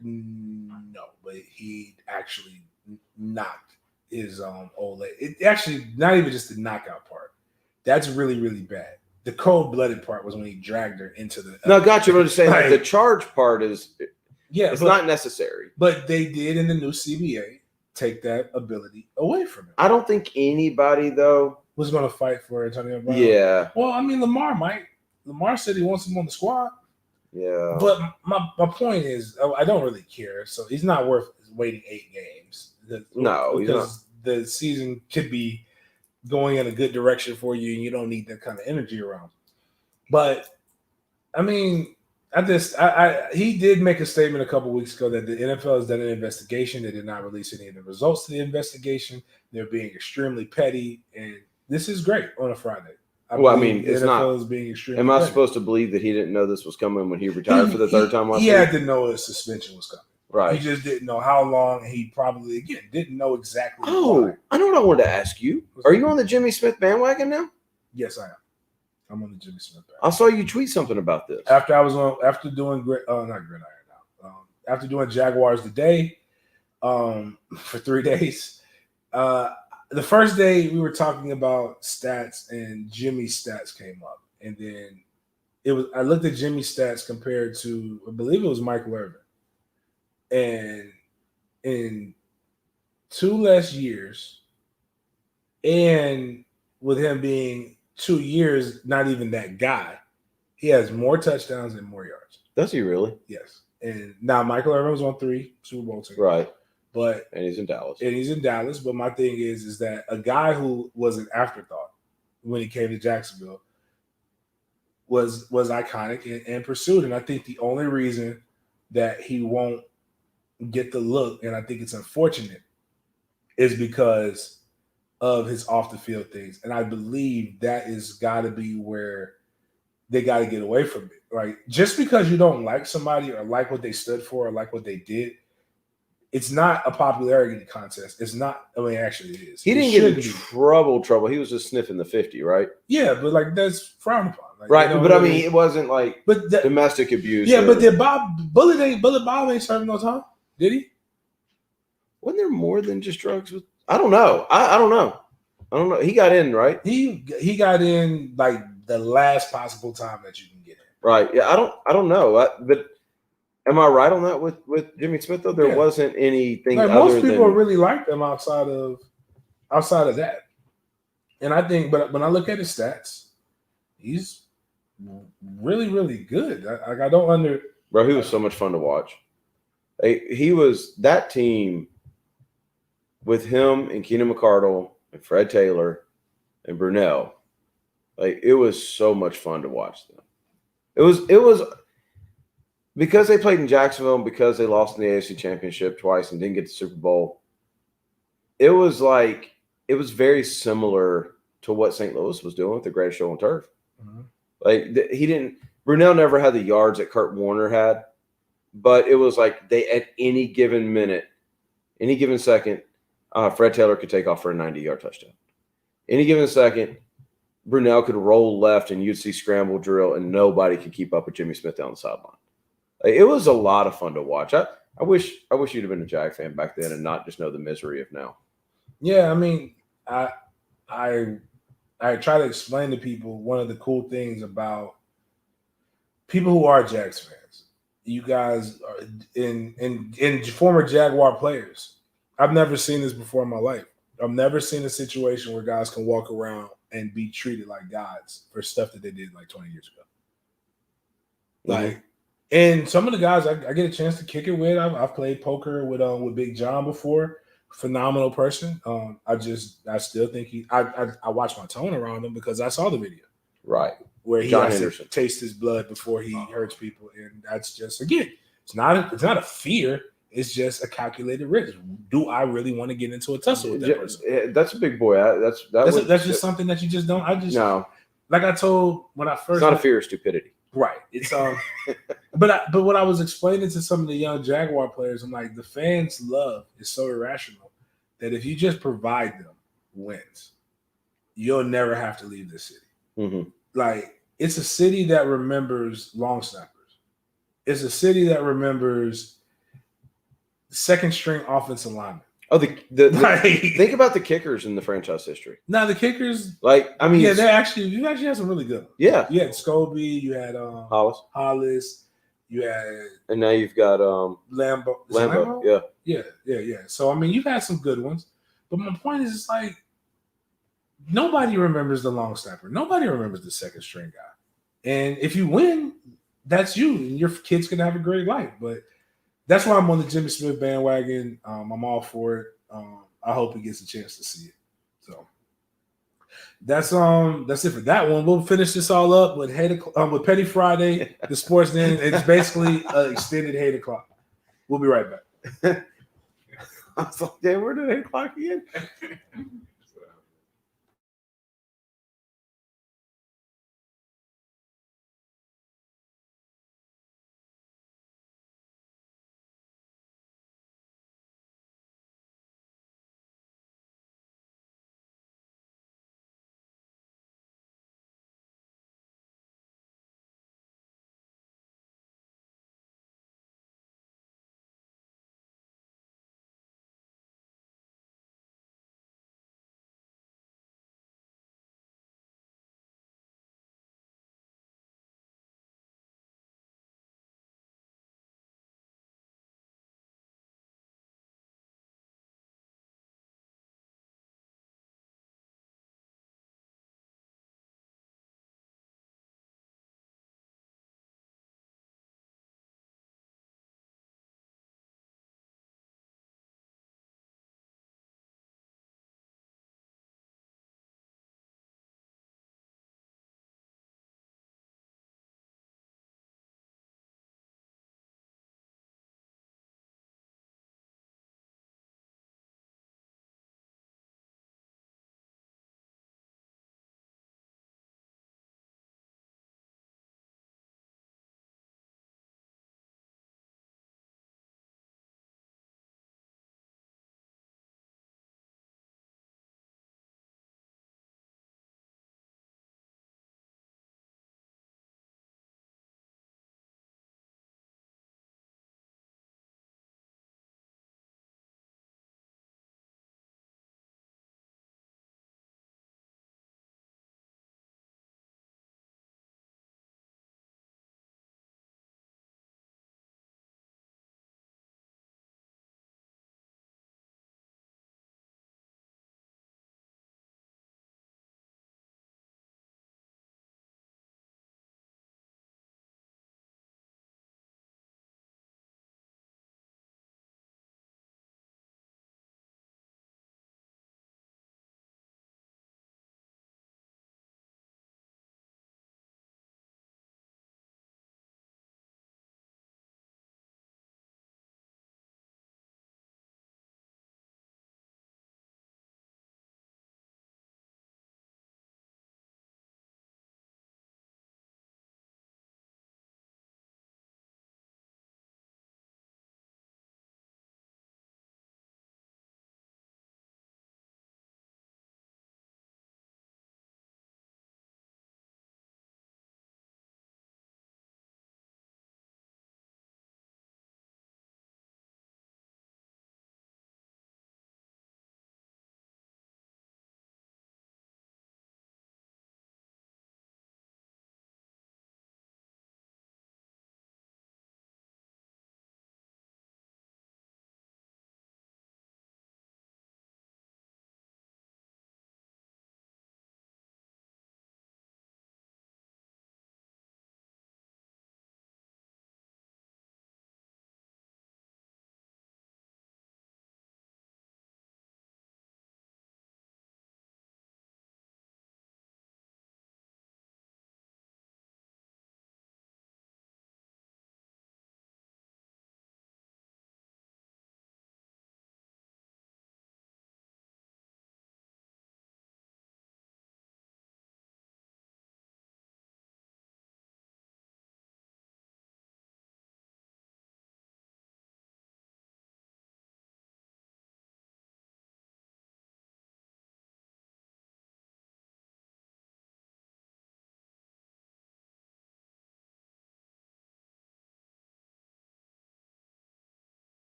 No, but he actually knocked his old lady. It actually, not even just the knockout part. That's really, really bad. The cold-blooded part was when he dragged her into the. No, gotcha. But I'm just saying, like, the charge part is. Yeah, it's not necessary. But they did in the new CBA take that ability away from him. I don't think anybody though was going to fight for Antonio Brown. Yeah. Well, I mean, Lamar might. Lamar said he wants him on the squad. Yeah. But my point is, I don't really care. So he's not worth waiting 8 games. No, because the season could be going in a good direction for you, and you don't need that kind of energy around. But I mean, he did make a statement a couple weeks ago that the NFL has done an investigation. They did not release any of the results to the investigation. They're being extremely petty, and this is great on a Friday. I mean, it's NFL not. Is being extremely am I petty. Supposed to believe that he didn't know this was coming when he retired for the third time? He had to know his suspension was coming. Right. He just didn't know how long. He probably, again, didn't know exactly. Oh, I know what I wanted to ask you. Are you on the Jimmy Smith bandwagon now? Yes, I am. I'm on the Jimmy Smith bandwagon. I saw you tweet something about this. After doing after doing Jaguars today, for 3 days. The first day we were talking about stats and Jimmy's stats came up, and then I looked at Jimmy's stats compared to, I believe it was Michael Irvin. And in 2 less years, and with him being 2 years, not even that guy, he has more touchdowns and more yards. Does he really? Yes. And now Michael Irvin was on 3 Super Bowl teams. Right. And he's in Dallas. But my thing is that a guy who was an afterthought when he came to Jacksonville was iconic and pursued. And I think the only reason that he won't get the look, and I think it's unfortunate, is because of his off the field things. And I believe that is got to be where they got to get away from it. Like, just because you don't like somebody or like what they stood for or like what they did, it's not a popularity contest. It's not. I mean, actually, it is. He didn't get in trouble. He was just sniffing the 50, right? Yeah, but like that's frowned upon. Like, right, but really, I mean, it wasn't like domestic abuse. Yeah, but did Bullet Bob ain't serving no time? Did he? Wasn't there more than just drugs? I don't know. I don't know. I don't know. He got in, right? He got in like the last possible time that you can get in. Right. Yeah. I don't know. But am I right on that with Jimmy Smith though? There wasn't anything. Like most people really liked him outside of that. And I think, but when I look at his stats, he's really, really good. I don't Bro, he was so much fun to watch. He was that team with him and Keenan McCardle and Fred Taylor and Brunell. Like, it was so much fun to watch them. It was because they played in Jacksonville and because they lost in the AFC Championship twice and didn't get the Super Bowl. It was very similar to what St. Louis was doing with the Greatest Show on Turf. Mm-hmm. Like, Brunell never had the yards that Kurt Warner had, but it was like they, at any given minute, any given second, Fred Taylor could take off for a 90-yard touchdown. Any given second, Brunell could roll left and you'd see scramble drill and nobody could keep up with Jimmy Smith down the sideline. Like, it was a lot of fun to watch. I wish you'd have been a Jag fan back then and not just know the misery of now. Yeah, I mean, I try to explain to people one of the cool things about people who are Jags fans. You guys are in former Jaguar players. I've never seen this before in my life. I've never seen a situation where guys can walk around and be treated like gods for stuff that they did like 20 years ago. Like, and some of the guys I get a chance to kick it with. I've played poker with Big John before. Phenomenal person. I still think I watch my tone around him because I saw the video. Right. Where he has to taste his blood before he hurts people. And that's just, again, it's not a fear. It's just a calculated risk. Do I really want to get into a tussle with that person? That's a big boy. That's just something that you just don't. No. Like I told when I first. It's not a fear of stupidity. Right. It's but what I was explaining to some of the young Jaguar players, I'm like, the fans' love is so irrational that if you just provide them wins, you'll never have to leave this city. Mm-hmm. Like, it's a city that remembers long snappers. It's a city that remembers second string offensive linemen. Oh, think about the kickers in the franchise history. Now the kickers, you actually had some really good ones. Yeah, you had Scobie, you had Hollis, you had, and now you've got Lambo. Yeah. So I mean, you've had some good ones, but my point is, it's like nobody remembers the long snapper. Nobody remembers the second string guy. And if you win, that's you, and your kids can have a great life. But that's why I'm on the Jimmy Smith bandwagon. I'm all for it. I hope he gets a chance to see it. So that's it for that one. We'll finish this all up with Petty Friday, the Sports Den. It's basically an extended 8 o'clock. We'll be right back. I was like, damn, we're doing 8 o'clock again.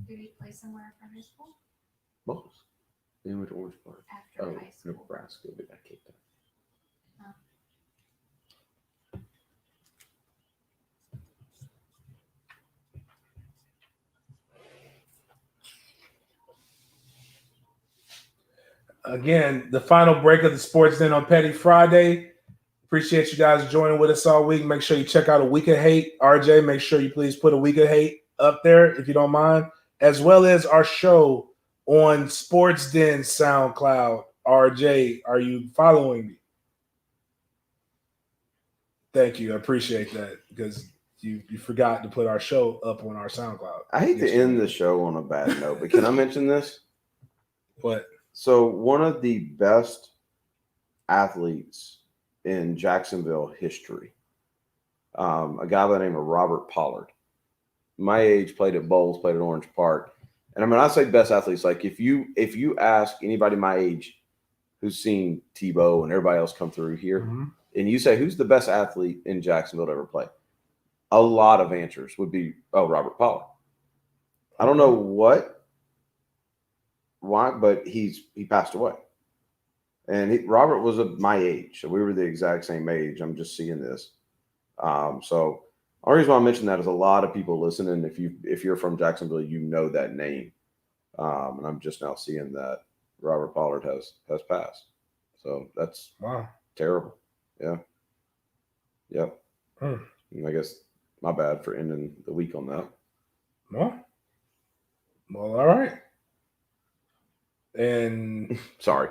Did he play somewhere after high school? Both. Then went to Orange Park. After high school. Nebraska. But I kicked out. Again, the final break of the Sports Den on Petty Friday. Appreciate you guys joining with us all week. Make sure you check out A Week of Hate. RJ, make sure you please put A Week of Hate up there if you don't mind, as well as our show on Sports Den SoundCloud. RJ, are you following me? Thank you. I appreciate that because you forgot to put our show up on our SoundCloud. I hate to end the show on a bad note, but can I mention this? What? So one of the best athletes in Jacksonville history, a guy by the name of Robert Pollard, my age, played at Bowles, played at Orange Park. And I mean, I say best athletes, like if you ask anybody my age who's seen Tebow and everybody else come through here, and you say, who's the best athlete in Jacksonville to ever play? A lot of answers would be, oh, Robert Pollard. I don't know why, but he passed away. And Robert was my age, so we were the exact same age. I'm just seeing this. So the only reason why I mention that is a lot of people listening. If you're from Jacksonville, you know that name. And I'm just now seeing that Robert Pollard has passed. So that's terrible. Yeah. Yep. And I guess my bad for ending the week on that. Well, all right. And sorry.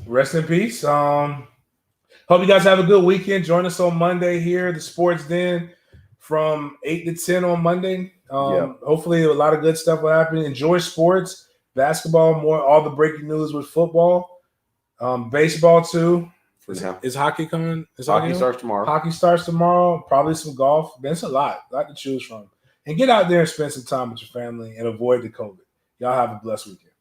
Rest in peace. Hope you guys have a good weekend. Join us on Monday here, the Sports Den, from 8 to 10 on Monday. Hopefully a lot of good stuff will happen. Enjoy sports, basketball, all the breaking news with football, baseball too. Is hockey coming? Hockey starts tomorrow. Hockey starts tomorrow. Probably some golf. That's a lot to choose from. And get out there and spend some time with your family and avoid the COVID. Y'all have a blessed weekend.